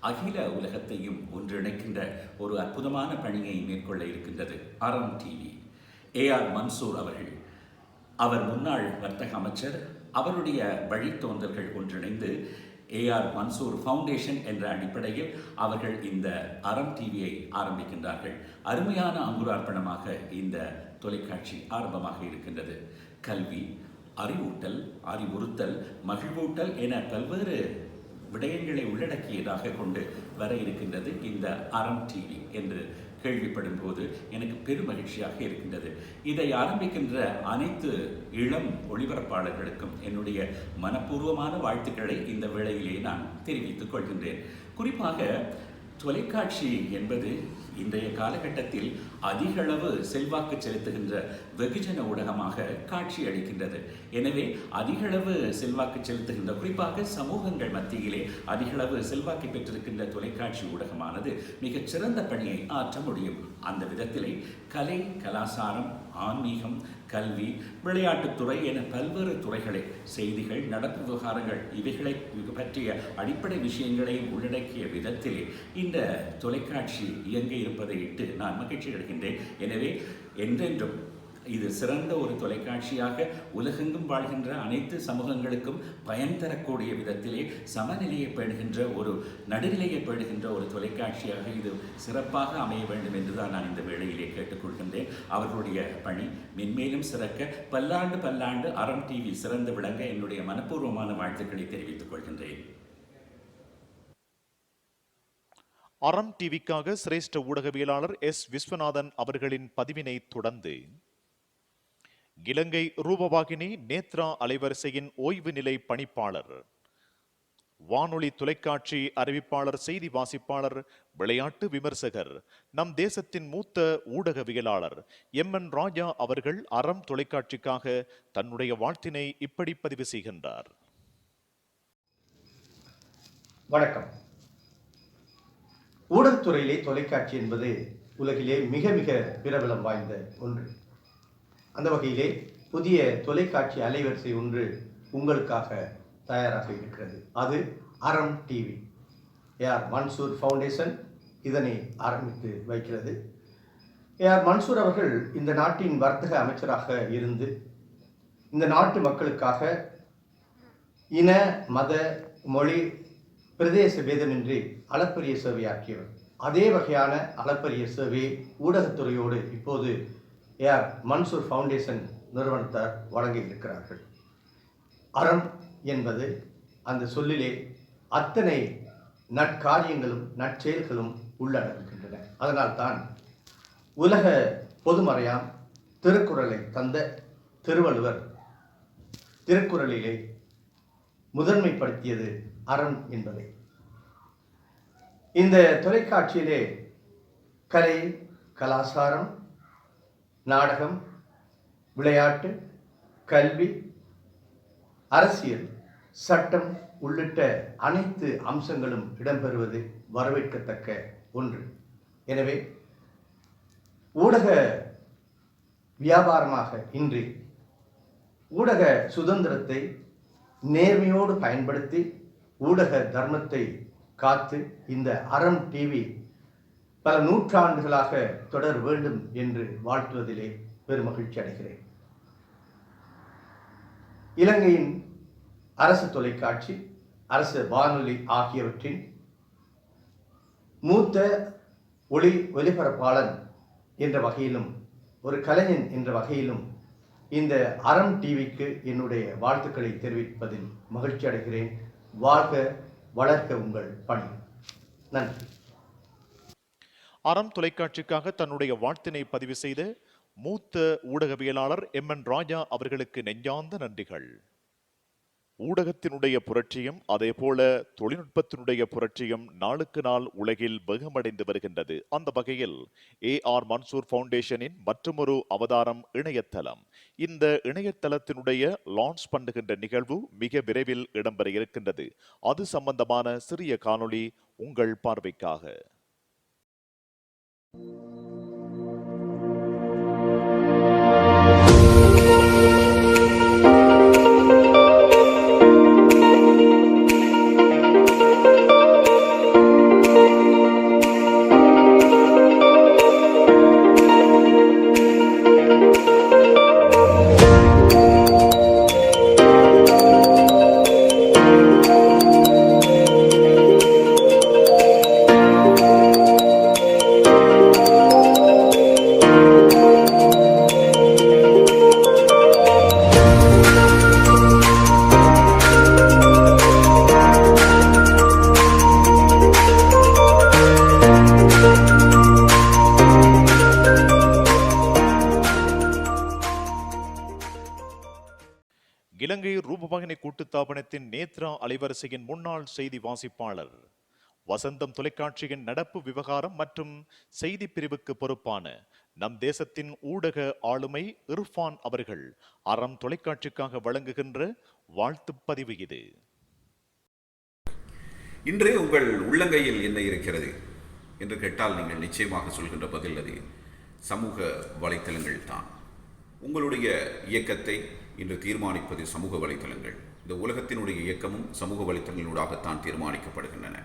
அகில உலகத்தையும் ஒன்றிணைக்கின்ற ஒரு அற்புதமான பணியை மேற்கொள்ள இருக்கின்றது அறம் டிவி. AR மன்சூர் அவர்கள், அவர் முன்னாள் வர்த்தக அமைச்சர், அவருடைய வழித்தோன்றல்கள் ஒன்றிணைந்து AR மன்சூர் ஃபவுண்டேஷன் என்ற அடிப்படையில் அவர்கள் இந்த அறம் டிவியை ஆரம்பிக்கின்றார்கள். அருமையான அங்குரார்ப்பணமாக இந்த தொலைக்காட்சி ஆரம்பமாக இருக்கின்றது. கல்வி, அறிவூட்டல், அறிவுறுத்தல், மகிழ்வூட்டல் என பல்வேறு விடயங்களை உள்ளடக்கியதாக கொண்டு வர இருக்கின்றது இந்த அறம் டிவி என்று கேள்விப்படும் போது எனக்கு பெரும் மகிழ்ச்சியாக இருக்கின்றது. இதை ஆரம்பிக்கின்ற அனைத்து இளம் ஒளிபரப்பாளர்களுக்கும் என்னுடைய மனப்பூர்வமான வாழ்த்துக்களை இந்த வேளையிலே நான் தெரிவித்துக் கொள்கின்றேன். குறிப்பாக தொலைக்காட்சி என்பது இன்றைய காலகட்டத்தில் அதிகளவு செல்வாக்கு செலுத்துகின்ற வெகுஜன ஊடகமாக காட்சி அளிக்கின்றது. எனவே அதிகளவு செல்வாக்கு செலுத்துகின்ற, குறிப்பாக சமூகங்கள் மத்தியிலே அதிகளவு செல்வாக்கை பெற்றிருக்கின்ற தொலைக்காட்சி ஊடகமானது மிகச் சிறந்த பணியை ஆற்ற முடியும். அந்த விதத்திலே கலை, கலாசாரம், ஆன்மீகம், கல்வி, விளையாட்டுத்துறை என பல்வேறு துறைகளை, செய்திகள், நடப்பு விவகாரங்கள் இவைகளை பற்றிய அடிப்படை விஷயங்களையும் உள்ளடக்கிய விதத்திலே இந்த தொலைக்காட்சி இயங்க இருப்பதை இட்டு நான் மகிழ்ச்சி அடைகின்றேன். எனவே என்றென்றும் இது சிறந்த ஒரு தொலைக்காட்சியாக உலகெங்கும் வாழ்கின்ற அனைத்து சமூகங்களுக்கும் பயன் தரக்கூடிய விதத்திலே சமநிலையை பேணுகின்ற ஒரு நடுநிலையை பேணுகின்ற ஒரு தொலைக்காட்சியாக இது சிறப்பாக அமைய வேண்டும் என்றுதான் நான் இந்த வேளையிலே கேட்டுக்கொள்கின்றேன். அவர்களுடைய பணி மென்மேலும் சிறக்க பல்லாண்டு அறம் டிவி சிறந்து விளங்க என்னுடைய மனப்பூர்வமான வாழ்த்துக்களை தெரிவித்துக் கொள்கின்றேன். அறம் டிவிக்காக சிரேஷ்ட ஊடகவியலாளர் விஸ்வநாதன் அவர்களின் பதிவினை தொடர்ந்து இலங்கை ரூபவாகினி நேத்ரா அலைவரிசையின் ஓய்வு நிலை பணிப்பாளர், வானொலி தொலைக்காட்சி அறிவிப்பாளர், செய்தி வாசிப்பாளர், விளையாட்டு விமர்சகர், நம் தேசத்தின் மூத்த ஊடகவியலாளர் MN ராஜா அவர்கள் அறம் தொலைக்காட்சிக்காக தன்னுடைய வாழ்த்தினை இப்படி பதிவு செய்கின்றார். வணக்கம். ஊடகத்துறையிலே தொலைக்காட்சி என்பது உலகிலே மிக மிக பிரபலம் வாய்ந்த ஒன்று. அந்த வகையிலே புதிய தொலைக்காட்சி அலைவரிசை ஒன்று உங்களுக்காக தயாராக இருக்கிறது. அது அறம் டிவி. AR மன்சூர் ஃபவுண்டேஷன் இதனை ஆரம்பித்து வைக்கிறது. AR மன்சூர் அவர்கள் இந்த நாட்டின் வர்த்தக அமைச்சராக இருந்து இந்த நாட்டு மக்களுக்காக இன, மத, மொழி, பிரதேச பேதமின்றி அளப்பரிய சேவையாற்றியவர். அதே வகையான அளப்பரிய சேவையை ஊடகத்துறையோடு இப்போது AR மன்சூர் ஃபவுண்டேஷன் நிறுவனத்தார் வழங்க இருக்கிறார்கள். அறம் என்பது அந்த சொல்லிலே அத்தனை நற்காரியங்களும் நற்செயல்களும் உள்ளடங்குகின்றன. அதனால்தான் உலக பொதுமறையாம் திருக்குறளை தந்த திருவள்ளுவர் திருக்குறளிலே முதன்மைப்படுத்தியது அறம் என்பதை. இந்த தொலைக்காட்சியிலே கலை, கலாச்சாரம், நாடகம், விளையாட்டு, கல்வி, அரசியல், சட்டம் உள்ளிட்ட அனைத்து அம்சங்களும் இடம்பெறுவது வரவேற்கத்தக்க ஒன்று. எனவே ஊடக வியாபாரமாக இன்றி ஊடக சுதந்திரத்தை நேர்மையோடு பயன்படுத்தி ஊடக தர்மத்தை காத்து இந்த அறம் டிவி பல நூற்றாண்டுகளாக தொடர வேண்டும் என்று வாழ்த்துவதிலே பெருமகிழ்ச்சி அடைகிறேன். இலங்கையின் அரசு தொலைக்காட்சி, அரசு வானொலி ஆகியவற்றின் மூத்த ஒலிபரப்பாளன் என்ற வகையிலும் ஒரு கலைஞன் என்ற வகையிலும் இந்த அறம் டிவிக்கு என்னுடைய வாழ்த்துக்களை தெரிவிப்பதில் மகிழ்ச்சி அடைகிறேன். வாழ்க வளர்க்க உங்கள் பணி. நன்றி. அறம் தொலைக்காட்சிக்காக தன்னுடைய வாழ்த்தினை பதிவு செய்த மூத்த ஊடகவியலாளர் MN ராஜா அவர்களுக்கு நெஞ்சார்ந்த நன்றிகள். ஊடகத்தினுடைய புரட்சியும் அதேபோல தொழில்நுட்பத்தினுடைய புரட்சியும் நாளுக்கு நாள் உலகில் வேகமடைந்து வருகின்றது. அந்த வகையில் AR மன்சூர் ஃபவுண்டேஷனின் மற்றொரு அவதாரம் இணையதளம். இந்த இணையதளத்தினுடைய லான்ச் பண்ணுகின்ற நிகழ்வு மிக விரைவில் இடம்பெற இருக்கின்றது. அது சம்பந்தமான சிறிய காணொளி உங்கள் பார்வைக்காக. இலங்கை ரூபவாகினி கூட்டுத்தாபனத்தின் நேத்ரா அலைவரிசையின் முன்னாள் செய்தி வாசிப்பாளர், வசந்தம் தொலைக்காட்சியின் நடப்பு விவகாரம் மற்றும் செய்தி பிரிவுக்கு பொறுப்பான நம் தேசத்தின் ஊடக ஆளுமை இர்ஃபான் அவர்கள் அறம் தொலைக்காட்சிக்காக வழங்குகின்ற வாழ்த்து பதிவு இது. இன்று உங்கள் உள்ளங்கையில் என்ன இருக்கிறது என்று கேட்டால் நீங்கள் நிச்சயமாக சொல்கின்ற பதில் அது சமூக வலைத்தளங்கள் தான். உங்களுடைய இயக்கத்தை இன்று தீர்மானிப்பது சமூக வலைத்தளங்கள். இந்த உலகத்தினுடைய இயக்கமும் சமூக வலைத்தளங்களூடாகத்தான் தீர்மானிக்கப்படுகின்றன.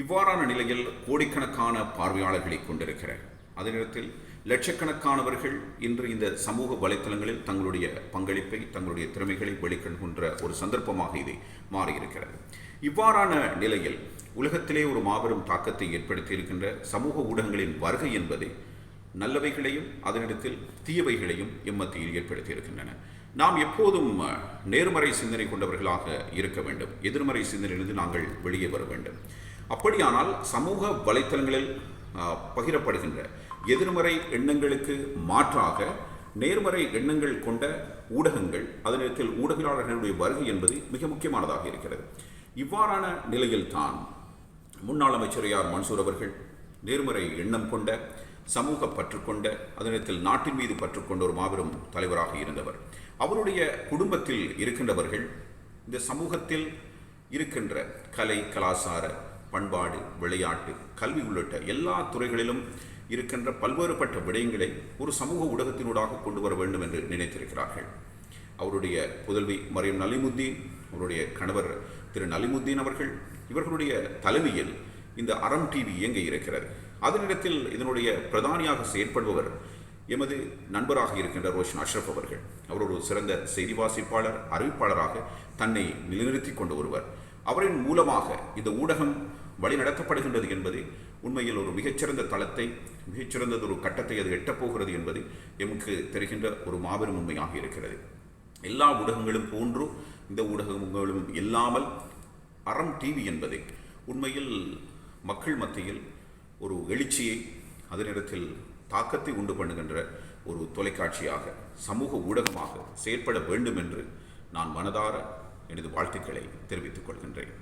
இவ்வாறான நிலையில் கோடிக்கணக்கான பார்வையாளர்களை கொண்டிருக்கிற அதே நேரத்தில் லட்சக்கணக்கானவர்கள் இன்று இந்த சமூக வலைத்தளங்களில் தங்களுடைய பங்களிப்பை, தங்களுடைய திறமைகளை வெளிக்கொள்கின்ற ஒரு சந்தர்ப்பமாக இது மாறியிருக்கிறது. இவ்வாறான நிலையில் உலகத்திலே ஒரு மாபெரும் தாக்கத்தை ஏற்படுத்தி இருக்கின்ற சமூக ஊடகங்களின் வருகை என்பது நல்லவைகளையும் அதனிடத்தில் தீயவைகளையும் எம்மத்தியில் ஏற்படுத்தி இருக்கின்றன. நாம் எப்போதும் நேர்மறை சிந்தனை கொண்டவர்களாக இருக்க வேண்டும். எதிர்மறை சிந்தனையிலிருந்து நாங்கள் வெளியே வர வேண்டும். அப்படியானால் சமூக வலைத்தளங்களில் பகிரப்படுகின்ற எதிர்மறை எண்ணங்களுக்கு மாற்றாக நேர்மறை எண்ணங்கள் கொண்ட ஊடகங்கள், அதனிடத்தில் ஊடகவியலாளர்களுடைய வருகை என்பது மிக முக்கியமானதாக இருக்கிறது. இவ்வாறான நிலையில்தான் முன்னாள் அமைச்சர் AR மன்சூர் அவர்கள் நேர்மறை எண்ணம் கொண்ட, சமூக பற்றுக்கொண்ட, அதனிடத்தில் நாட்டின் மீது பற்றுக்கொண்ட ஒரு மாபெரும் தலைவராக இருந்தவர். அவருடைய குடும்பத்தில் இருக்கின்றவர்கள் இந்த சமூகத்தில் இருக்கின்ற கலை, கலாச்சார, பண்பாடு, விளையாட்டு, கல்வி உள்ளிட்ட எல்லா துறைகளிலும் இருக்கின்ற பல்வேறுபட்ட விடயங்களை ஒரு சமூக ஊடகத்தினூடாக கொண்டு வர வேண்டும் என்று நினைத்திருக்கிறார்கள். அவருடைய புதல்வி மரியம் நலிமுத்தீன், அவருடைய கணவர் திரு நலிமுத்தீன் அவர்கள், இவர்களுடைய தலைமையில் இந்த அறம் டிவி இயங்க இருக்கிறது. அதனிடத்தில் இதனுடைய பிரதானியாக செயற்படுபவர் எமது நண்பராக இருக்கின்ற ரோஷன் அஷ்ரப் அவர்கள். அவர் ஒரு சிறந்த செய்தி வாசிப்பாளர், அறிவிப்பாளராக தன்னை நிலைநிறுத்தி கொண்டு ஒருவர். அவரின் மூலமாக இந்த ஊடகம் வழிநடத்தப்படுகின்றது என்பது உண்மையில் ஒரு மிகச்சிறந்த தளத்தை, மிகச்சிறந்தது ஒரு கட்டத்தை அது எட்டப்போகிறது என்பது எமக்கு தெரிகின்ற ஒரு மாபெரும் உண்மையாக இருக்கிறது. எல்லா ஊடகங்களும் போன்று இந்த ஊடகங்களும் இல்லாமல் அறம் டிவி என்பது உண்மையில் மக்கள் மத்தியில் ஒரு எழுச்சியை, அதே நேரத்தில் தாக்கத்தை உண்டு பண்ணுகின்ற ஒரு தொலைக்காட்சியாக, சமூக ஊடகமாக செயற்பட வேண்டும் என்று நான் மனதார எனது வாழ்த்துக்களை தெரிவித்துக் கொள்கின்றேன்.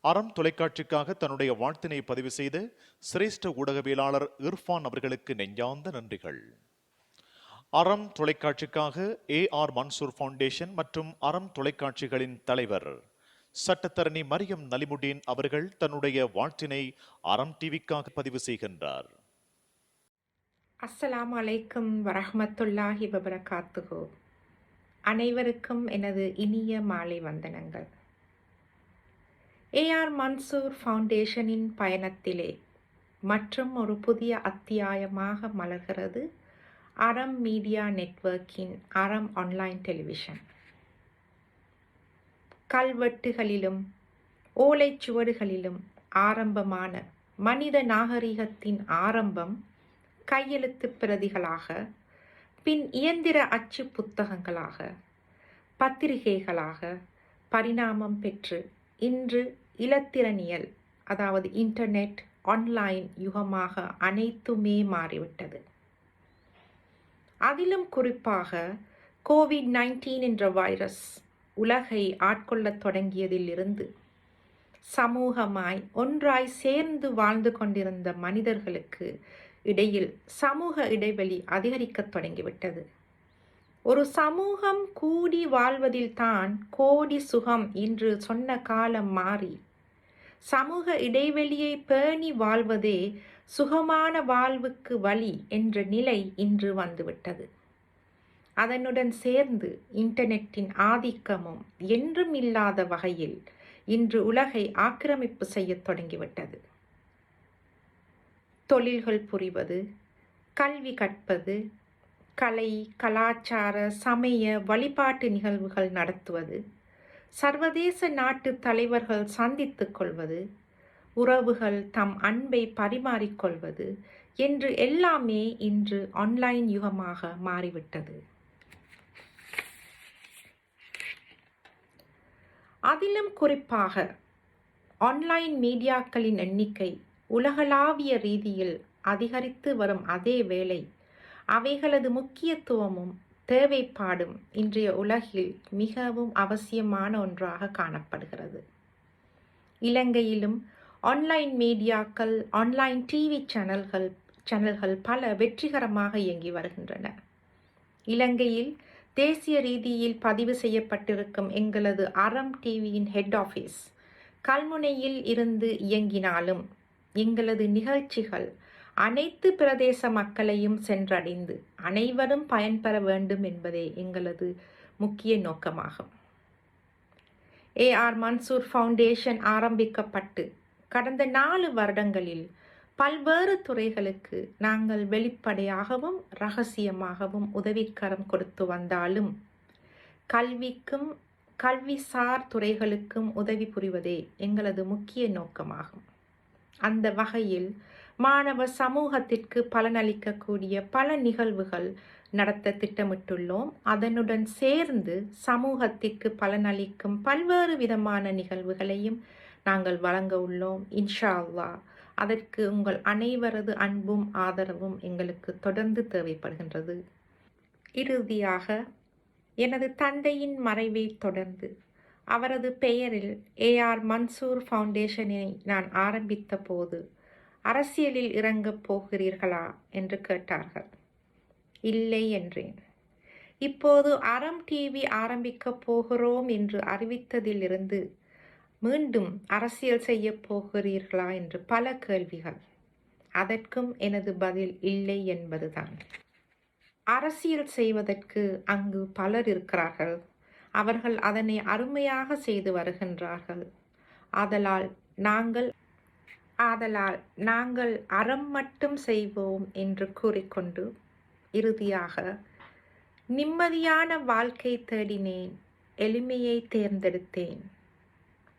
அறம் தொலைக்காட்சிக்காக தன்னுடைய வாழ்த்தினை பதிவு செய்த சிரேஷ்ட ஊடகவியலாளர் இர்ஃபான் அவர்களுக்கு நெஞ்சார்ந்த நன்றிகள். அறம் தொலைக்காட்சிக்காக AR மன்சூர் ஃபவுண்டேஷன் மற்றும் அறம் தொலைக்காட்சிகளின் தலைவர் சட்டத்தரணி மரியம் நலிமுடீன் அவர்கள் தன்னுடைய வாழ்த்தினை அறம் டிவிக்காக பதிவு செய்கின்றார். அஸ்ஸலாமு அலைக்கும் வரஹ்மத்துல்லாஹி வபரகாத்துஹு. அனைவருக்கும் எனது இனிய மாலை வந்தனங்கள். AR மன்சூர் ஃபவுண்டேஷனின் பயணத்திலே மற்றும் ஒரு புதிய அத்தியாயமாக மலர்கிறது அறம் மீடியா நெட்வொர்க்கின் அறம் ஆன்லைன் டெலிவிஷன். கல்வெட்டுகளிலும் ஓலைச்சுவடுகளிலும் ஆரம்பமான மனித நாகரிகத்தின் ஆரம்பம் கையெழுத்து பிரதிகளாக, பின் இயந்திர அச்சு புத்தகங்களாக, பத்திரிகைகளாக பரிணாமம் பெற்று இன்று இலத்திரனியல், அதாவது இன்டர்நெட், ஆன்லைன் யுகமாக அனைத்துமே மாறிவிட்டது. அதிலும் குறிப்பாக COVID-19 என்ற வைரஸ் உலகை ஆட்கொள்ளத் தொடங்கியதிலிருந்து சமூகமாய் ஒன்றாய் சேர்ந்து வாழ்ந்து கொண்டிருந்த மனிதர்களுக்கு இடையில் சமூக இடைவெளி அதிகரிக்கத் தொடங்கிவிட்டது. ஒரு சமூகம் கூடி வாழ்வதில்தான் கோடி சுகம் என்று சொன்ன காலம் மாறி சமூக இடைவெளியை பேணி வாழ்வதே சுகமான வாழ்வுக்கு வழி என்ற நிலை இன்று வந்துவிட்டது. அதனுடன் சேர்ந்து இன்டர்நெட்டின் ஆதிக்கமும் என்றும் இல்லாத வகையில் இன்று உலகை ஆக்கிரமிப்பு செய்யத் தொடங்கிவிட்டது. தொழில்கள் புரிவது, கல்வி கற்பது, கலை, கலாச்சார, சமய வழிபாட்டு நிகழ்வுகள் நடத்துவது, சர்வதேச நாட்டு தலைவர்கள் சந்தித்துக் கொள்வது, உறவுகள் தம் அன்பை பரிமாறிக்கொள்வது என்று எல்லாமே இன்று ஆன்லைன் யுகமாக மாறிவிட்டது. அதிலும் குறிப்பாக ஆன்லைன் மீடியாக்களின் எண்ணிக்கை உலகளாவிய ரீதியில் அதிகரித்து வரும் அதே வேளை அவைகளது முக்கியத்துவமும் தேவைப்பாடும் இன்றைய உலகில் மிகவும் அவசியமான ஒன்றாக காணப்படுகிறது. இலங்கையிலும் ஆன்லைன் மீடியாக்கள், ஆன்லைன் டிவி சேனல்கள் பல வெற்றிகரமாக இயங்கி வருகின்றன. இலங்கையில் தேசிய ரீதியில் பதிவு செய்யப்பட்டிருக்கும் எங்களது அறம் டிவியின் ஹெட் ஆஃபீஸ் கல்முனையில் இருந்து இயங்கினாலும் எங்களது நிகழ்ச்சிகள் அனைத்து பிரதேச மக்களையும் சென்றடைந்து அனைவரும் பயன்பெற வேண்டும் என்பதே எங்களது முக்கிய நோக்கமாகும். AR மன்சூர் ஃபவுண்டேஷன் ஆரம்பிக்கப்பட்டு கடந்த 4 வருடங்களில் பல்வேறு துறைகளுக்கு நாங்கள் வெளிப்படையாகவும் இரகசியமாகவும் உதவிக்கரம் கொடுத்து வந்தாலும் கல்விக்கும் கல்விசார் துறைகளுக்கும் உதவி புரிவதே எங்களது முக்கிய நோக்கமாகும். அந்த வகையில் மாணவ சமூகத்திற்கு பலனளிக்கக்கூடிய பல நிகழ்வுகள் நடத்த திட்டமிட்டுள்ளோம். அதனுடன் சேர்ந்து சமூகத்திற்கு பலனளிக்கும் பல்வேறு விதமான நிகழ்வுகளையும் நாங்கள் வழங்க உள்ளோம். இன்ஷா அல்லாஹ் அதற்கு உங்கள் அனைவரது அன்பும் ஆதரவும் எங்களுக்கு தொடர்ந்து தேவைப்படுகின்றது. இறுதியாக எனது தந்தையின் மறைவை தொடர்ந்து அவரது பெயரில் AR மன்சூர் ஃபவுண்டேஷனை நான் ஆரம்பித்த போது அரசியலில் இறங்கப் போகிறீர்களா என்று கேட்டார்கள். இல்லை என்றேன். இப்போது அறம் டிவி ஆரம்பிக்கப் போகிறோம் என்று அறிவித்ததிலிருந்து மீண்டும் அரசியல் செய்ய போகிறீர்களா என்று பல கேள்விகள். அதற்கும் எனது பதில் இல்லை என்பதுதான். அரசியல் செய்வதற்கு அங்கு பலர் இருக்கிறார்கள். அவர்கள் அதனை அருமையாக செய்து வருகின்றார்கள். ஆதலால் நாங்கள் அறம் மட்டும் செய்வோம் என்று கூறிக்கொண்டு இறுதியாக நிம்மதியான வாழ்க்கை தேடினேன், எளிமையை தேர்ந்தெடுத்தேன்.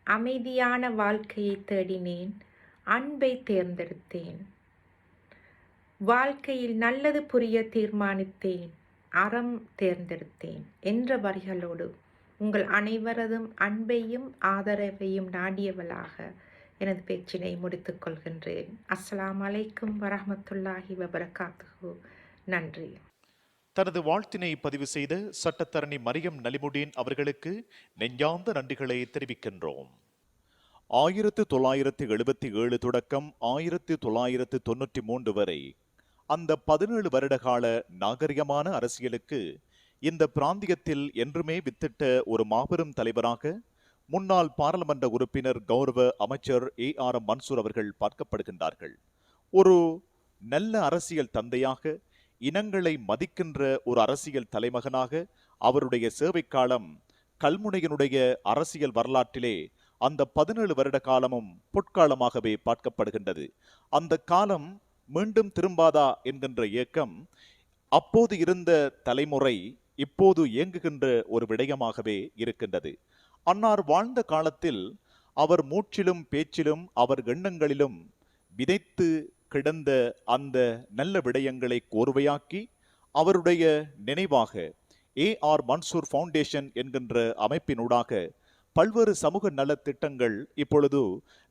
அமைதியான வாழ்க்கையை தேடினேன், அன்பை தேர்ந்தெடுத்தேன். வாழ்க்கையில் நல்லது புரிய தீர்மானித்தேன், அறம் தேர்ந்தெடுத்தேன் என்ற வரிகளோடு உங்கள் அனைவரதும் அன்பையும் ஆதரவையும் நாடியவளாக எனது பேச்சினை முடித்துக் கொள்கின்றேன். அஸ்ஸலாமு அலைக்கும் வரஹ்மத்துல்லாஹி வபரகாத்துஹு. நன்றி. தனது வாழ்த்தினை பதிவு செய்த சட்டத்தரணி மரியம் நலிமுடீன் அவர்களுக்கு நெஞ்சார்ந்த நன்றிகளை தெரிவிக்கின்றோம். 1977 தொடக்கம் 1993 வரை அந்த 17 வருடகால நாகரிகமான அரசியலுக்கு இந்த பிராந்தியத்தில் என்றுமே வித்திட்ட ஒரு மாபெரும் தலைவராக முன்னாள் பாராளுமன்ற உறுப்பினர் கௌரவ அமைச்சர் ARM மன்சூர் அவர்கள் பார்க்கப்படுகின்றார்கள். ஒரு நல்ல அரசியல் தந்தையாக, இனங்களை மதிக்கின்ற ஒரு அரசியல் தலைமகனாக அவருடைய சேவை காலம் கல்முனையினுடைய அரசியல் வரலாற்றிலே அந்த 17 வருட காலமும் பொற்காலமாகவே பார்க்கப்படுகின்றது. அந்த காலம் மீண்டும் திரும்பாதா என்கின்ற இயக்கம் அப்போது இருந்த தலைமுறை இப்போது இயங்குகின்ற ஒரு விடயமாகவே இருக்கின்றது. அன்னார் வாழ்ந்த காலத்தில் அவர் மூச்சிலும் பேச்சிலும் அவர் எண்ணங்களிலும் விதைத்து கிடந்த அந்த நல்ல விடயங்களை கோர்வையாக்கி அவருடைய நினைவாக AR மன்சூர் ஃபவுண்டேஷன் என்கின்ற அமைப்பினூடாக பல்வேறு சமூக நலத்திட்டங்கள் இப்பொழுது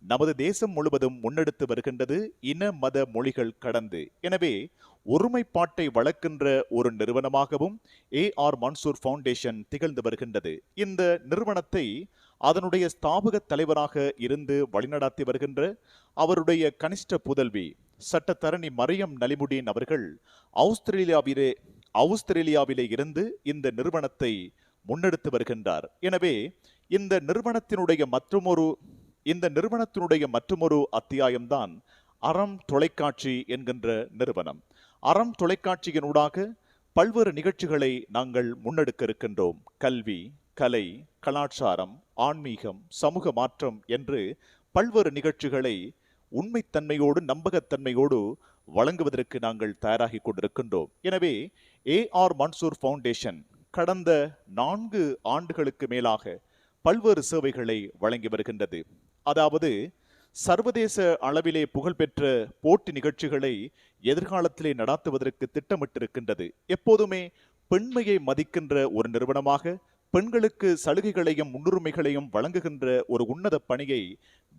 நமது தேசம் முழுவதும் முன்னெடுத்து வருகின்றது, இன மத மொழிகள் கடந்து. எனவே ஒருமைப்பாட்டை வளர்க்கின்ற ஒரு நிறுவனமாகவும் AR மன்சூர் ஃபவுண்டேஷன் திகழ்ந்து வருகின்றது. இந்த நிறுவனத்தை அதனுடைய ஸ்தாபக தலைவராக இருந்து வழிநடாத்தி வருகின்ற அவருடைய கனிஷ்ட புதல்வி சட்டத்தரணி மரியம் நலிமுடீன் அவர்கள் ஆஸ்திரேலியாவிலே இருந்து இந்த நிறுவனத்தை முன்னெடுத்து வருகின்றார். எனவே இந்த நிறுவனத்தினுடைய மற்றுமொரு அத்தியாயம்தான் அறம் தொலைக்காட்சி என்கின்ற நிறுவனம். அறம் தொலைக்காட்சியினூடாக பல்வேறு நிகழ்ச்சிகளை நாங்கள் முன்னெடுக்க இருக்கின்றோம். கல்வி, கலை, கலாச்சாரம், ஆன்மீகம், சமூக மாற்றம் என்று பல்வேறு நிகழ்ச்சிகளை உண்மைத்தன்மையோடு நம்பகத்தன்மையோடு வழங்குவதற்கு நாங்கள் தயாராகி கொண்டிருக்கின்றோம். எனவே AR மன்சூர் ஃபவுண்டேஷன் கடந்த 4 ஆண்டுகளுக்கு மேலாக பல்வேறு சேவைகளை வழங்கி வருகின்றது. அதாவது சர்வதேச அளவிலே புகழ்பெற்ற போட்டி நிகழ்ச்சிகளை எதிர்காலத்திலே நடாத்துவதற்கு திட்டமிட்டிருக்கின்றது. எப்போதுமே பெண்மையை மதிக்கின்ற ஒரு நிறுவனமாக, பெண்களுக்கு சலுகைகளையும் முன்னுரிமைகளையும் வழங்குகின்ற ஒரு உன்னத பணியை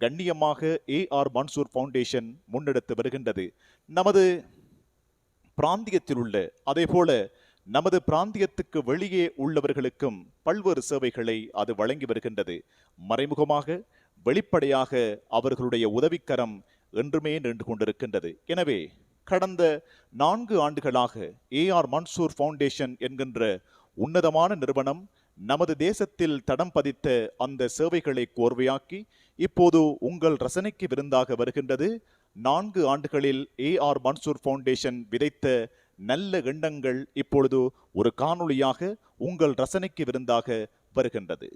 கண்ணியமாக AR மன்சூர் ஃபவுண்டேஷன் முன்னெடுத்து வருகின்றது. நமது பிராந்தியத்தில் உள்ள அதேபோல நமது பிராந்தியத்துக்கு வெளியே உள்ளவர்களுக்கும் பல்வேறு சேவைகளை அது வழங்கி வருகின்றது. மறைமுகமாக, வெளிப்படையாக அவர்களுடைய உதவிக்கரம் என்றுமே நின்று கொண்டிருக்கின்றது. எனவே கடந்த 4 ஆண்டுகளாக AR மன்சூர் ஃபவுண்டேஷன் என்கின்ற உன்னதமான நிறுவனம் நமது தேசத்தில் தடம் பதித்த அந்த சேவைகளை கோர்வையாக்கி இப்போது உங்கள் ரசனைக்கு விருந்தாக வருகின்றது. 4 ஆண்டுகளில் AR மன்சூர் ஃபவுண்டேஷன் விதைத்த நல்ல எண்ணங்கள் இப்பொழுது ஒரு காணொளியாக உங்கள் ரசனைக்கு விருந்தாக வருகின்றது.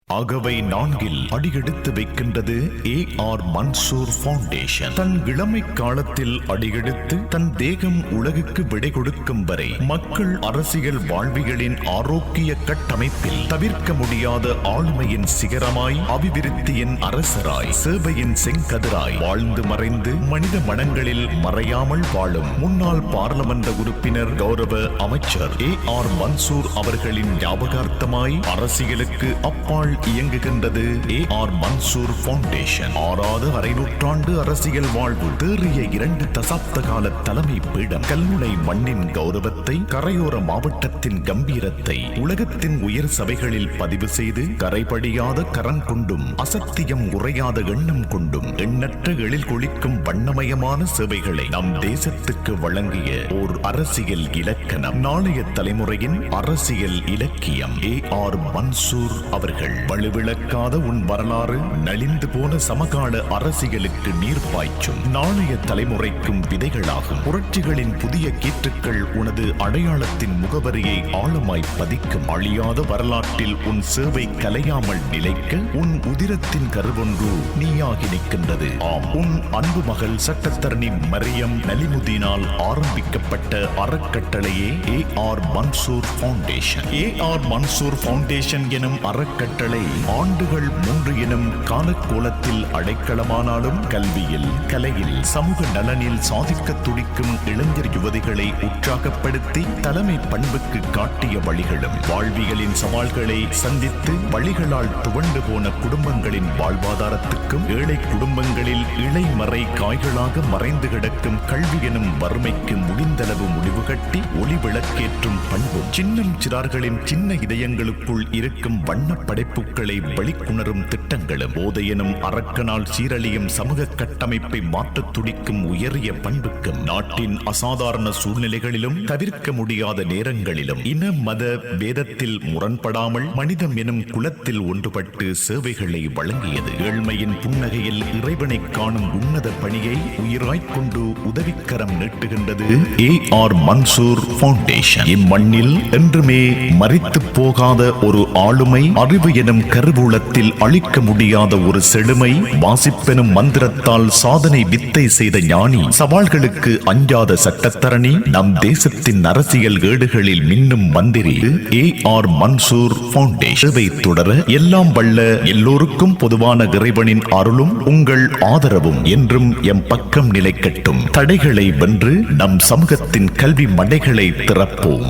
அகவை 4இல் அடியெடுத்து வைக்கின்றது AR மன்சூர் ஃபவுண்டேஷன். தன் இளமை காலத்தில் அடியெடுத்து தன் தேகம் உலகுக்கு விடை கொடுக்கும் வரை மக்கள் அரசியல் வாழ்வியலின் ஆரோக்கிய கட்டமைப்பில் தவிர்க்க முடியாத ஆளுமையின் சிகரமாய், அபிவிருத்தியின் அரசராய், சேவையின் செங்கதிராய் வாழ்ந்து மறைந்து மனித மனங்களில் மறையாமல் வாழும் முன்னாள் பாராளுமன்ற உறுப்பினர் கௌரவ அமைச்சர் AR மன்சூர் அவர்களின் ஞாபகார்த்தமாய் அரசியலுக்கு அப்பால் இயங்குகின்றது AR மன்சூர் ஃபவுண்டேஷன். 6வது அரை நூற்றாண்டு அரசியல் வாழ்வு, தேறிய 2 தசாப்த கால தலைமை பீடம், கல்முனை மண்ணின் கௌரவத்தை, கரையோர மாவட்டத்தின் கம்பீரத்தை உலகத்தின் உயர் சபைகளில் பதிவு செய்து கரைபடியாத கரம் கொண்டும் அசத்தியம் உரையாத எண்ணம் கொண்டும் எண்ணற்ற எழில் கொளிக்கும் வண்ணமயமான சேவைகளை நம் தேசத்துக்கு வழங்கிய ஓர் அரசியல் இலக்கணம், நாளைய தலைமுறையின் அரசியல் இலக்கியம் AR மன்சூர் அவர்கள். வலுவிழக்காத உன் வரலாறு, நலிந்து போன சமகால அரசியலுக்கு நீர் பாய்ச்சும் நாளைய தலைமுறைக்கும் விதைகளாகும். புரட்சிகளின் புதிய கீற்றுக்கள் உனது அடையாளத்தின் முகவரியை ஆழமாய் பதிக்கும். அழியாத வரலாற்றில் உன் சேவை கலையாமல் நிலைக்க உன் உதிரத்தின் கருவொன்று நீயாகி நிற்கின்றது. ஆம், உன் அன்பு மகள் சட்டத்தரணி மரியம் நலிமுதீனால் ஆரம்பிக்கப்பட்ட அறக்கட்டளையே AR Mansoor foundation. AR Mansoor foundation எனும் அறக்கட்டளை ஆண்டுகள் 3 எனும் காலக்கோலத்தில் அடைக்கலமானாலும் கல்வியில், கலையில், சமூக நலனில் சாதிக்க துடிக்கும் இளைஞர் யுவதிகளை உற்சாகப்படுத்தி தலைமை பண்புக்கு காட்டிய வழிகளும், வாழ்வியலின் சவால்களை சந்தித்து வழிகளால் துவண்டு போன குடும்பங்களின் வாழ்வாதாரத்துக்கும், ஏழை குடும்பங்களில் இளைமறை காய்களாக மறைந்து கிடக்கும் கல்வி எனும் வறுமைக்கு முடிந்தளவு முடிவு கட்டி ஒளி விளக்கேற்றும் பண்பும் சின்னம் சிறார்களின் சின்ன இதயங்களுக்குள் இருக்கும் வண்ண படைப்புகளை வெளிக்குணரும் திட்டங்களும் போதை எனும் அரக்கனால் சீரழியும் சமூக கட்டமைப்பை மாற்றத் துடிக்கும் உயரிய பண்புக்கும் நாட்டின் அசாதாரண சூழ்நிலைகளிலும் தவிர்க்க முடியாத நேரங்களிலும் இன மத வேதத்தில் முரண்படாமல் மனிதம் எனும் குலத்தில் ஒன்றுபட்டு சேவைகளை வழங்கியது. ஏழ்மையின் புன்னகையில் இறைவனை காணும் உன்னத பணியை உயிராய்க் கொண்டு உதவிக்கரம் நீட்டுகின்றது A.R. மன்சூர் ஃபவுண்டேஷன். இம்மண்ணில் என்றுமே மரித்து போகாத ஒரு ஆளுமை, அறிவு எனும் கருவூலத்தில் அழிக்க முடியாத ஒரு செழுமை, வாசிப்பெனும் மந்திரத்தால் சாதனை வித்தை செய்த ஞானி, சவால்களுக்கு அஞ்சாத சட்டத்தரணி, நம் தேசத்தின் அரசியல் ஏடுகளில் மின்னும் மந்திரி A.R. மன்சூர் ஃபவுண்டேஷன். சேவை தொடர எல்லாம் வல்ல எல்லோருக்கும் பொதுவான இறைவனின் அருளும் உங்கள் ஆதரவும் என்றும் எம் பக்கம் நிலைக்கட்டும். தடைகளை வென்று நம் சமூகத்தின் கல்வி மடைகளை திறப்போம்.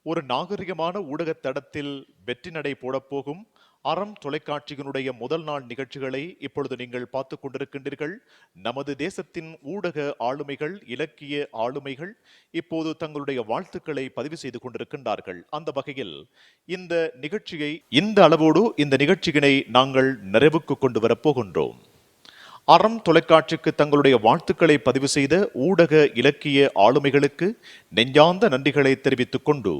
ஒரு நாகரிகமான ஊடக தடத்தில் வெற்றி நடை போடப்போகும் அறம் தொலைக்காட்சியினுடைய முதல் நாள் நிகழ்ச்சிகளை இப்பொழுது நீங்கள் பார்த்து கொண்டிருக்கின்றீர்கள். நமது தேசத்தின் ஊடக ஆளுமைகள், இலக்கிய ஆளுமைகள் இப்போது தங்களுடைய வாழ்த்துக்களை பதிவு செய்து கொண்டிருக்கின்றார்கள். அந்த வகையில் இந்த அளவோடு இந்த நிகழ்ச்சியினை நாங்கள் நிறைவுக்கு கொண்டு வரப்போகின்றோம். அறம் தொலைக்காட்சிக்கு தங்களுடைய வாழ்த்துக்களை பதிவு செய்த ஊடக இலக்கிய ஆளுமைகளுக்கு நெஞ்சார்ந்த நன்றிகளை தெரிவித்துக் கொண்டு,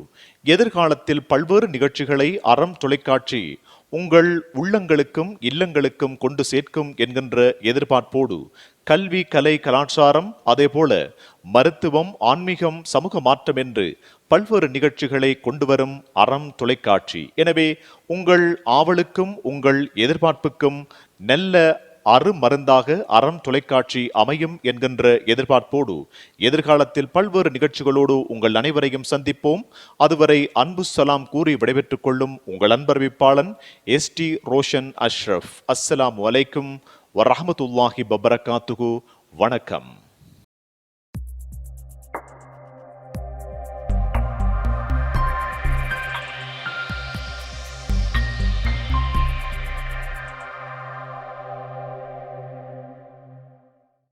எதிர்காலத்தில் பல்வேறு நிகழ்ச்சிகளை அறம் தொலைக்காட்சி உங்கள் உள்ளங்களுக்கும் இல்லங்களுக்கும் கொண்டு சேர்க்கும் என்கின்ற எதிர்பார்ப்போடு கல்வி, கலை, கலாச்சாரம், அதேபோல மருத்துவம், ஆன்மீகம், சமூக மாற்றம் என்று பல்வேறு நிகழ்ச்சிகளை கொண்டு வரும் அறம் தொலைக்காட்சி. எனவே உங்கள் ஆவலுக்கும் உங்கள் எதிர்பார்ப்புக்கும் நல்ல அருமருந்தாக அறம் தொலைக்காட்சி அமையும் என்கின்ற எதிர்பார்ப்போடு எதிர்காலத்தில் பல்வேறு நிகழ்ச்சிகளோடு உங்கள் அனைவரையும் சந்திப்போம். அதுவரை அன்பு சலாம் கூறி விடைபெற்றுக் கொள்ளும் உங்கள் அன்பறிவிப்பாளன் ST ரோஷன் அஷ்ரஃப். அஸ்ஸலாமு அலைக்கும் வரஹ்மத்துல்லாஹி வபரகாத்துஹு. வணக்கம்.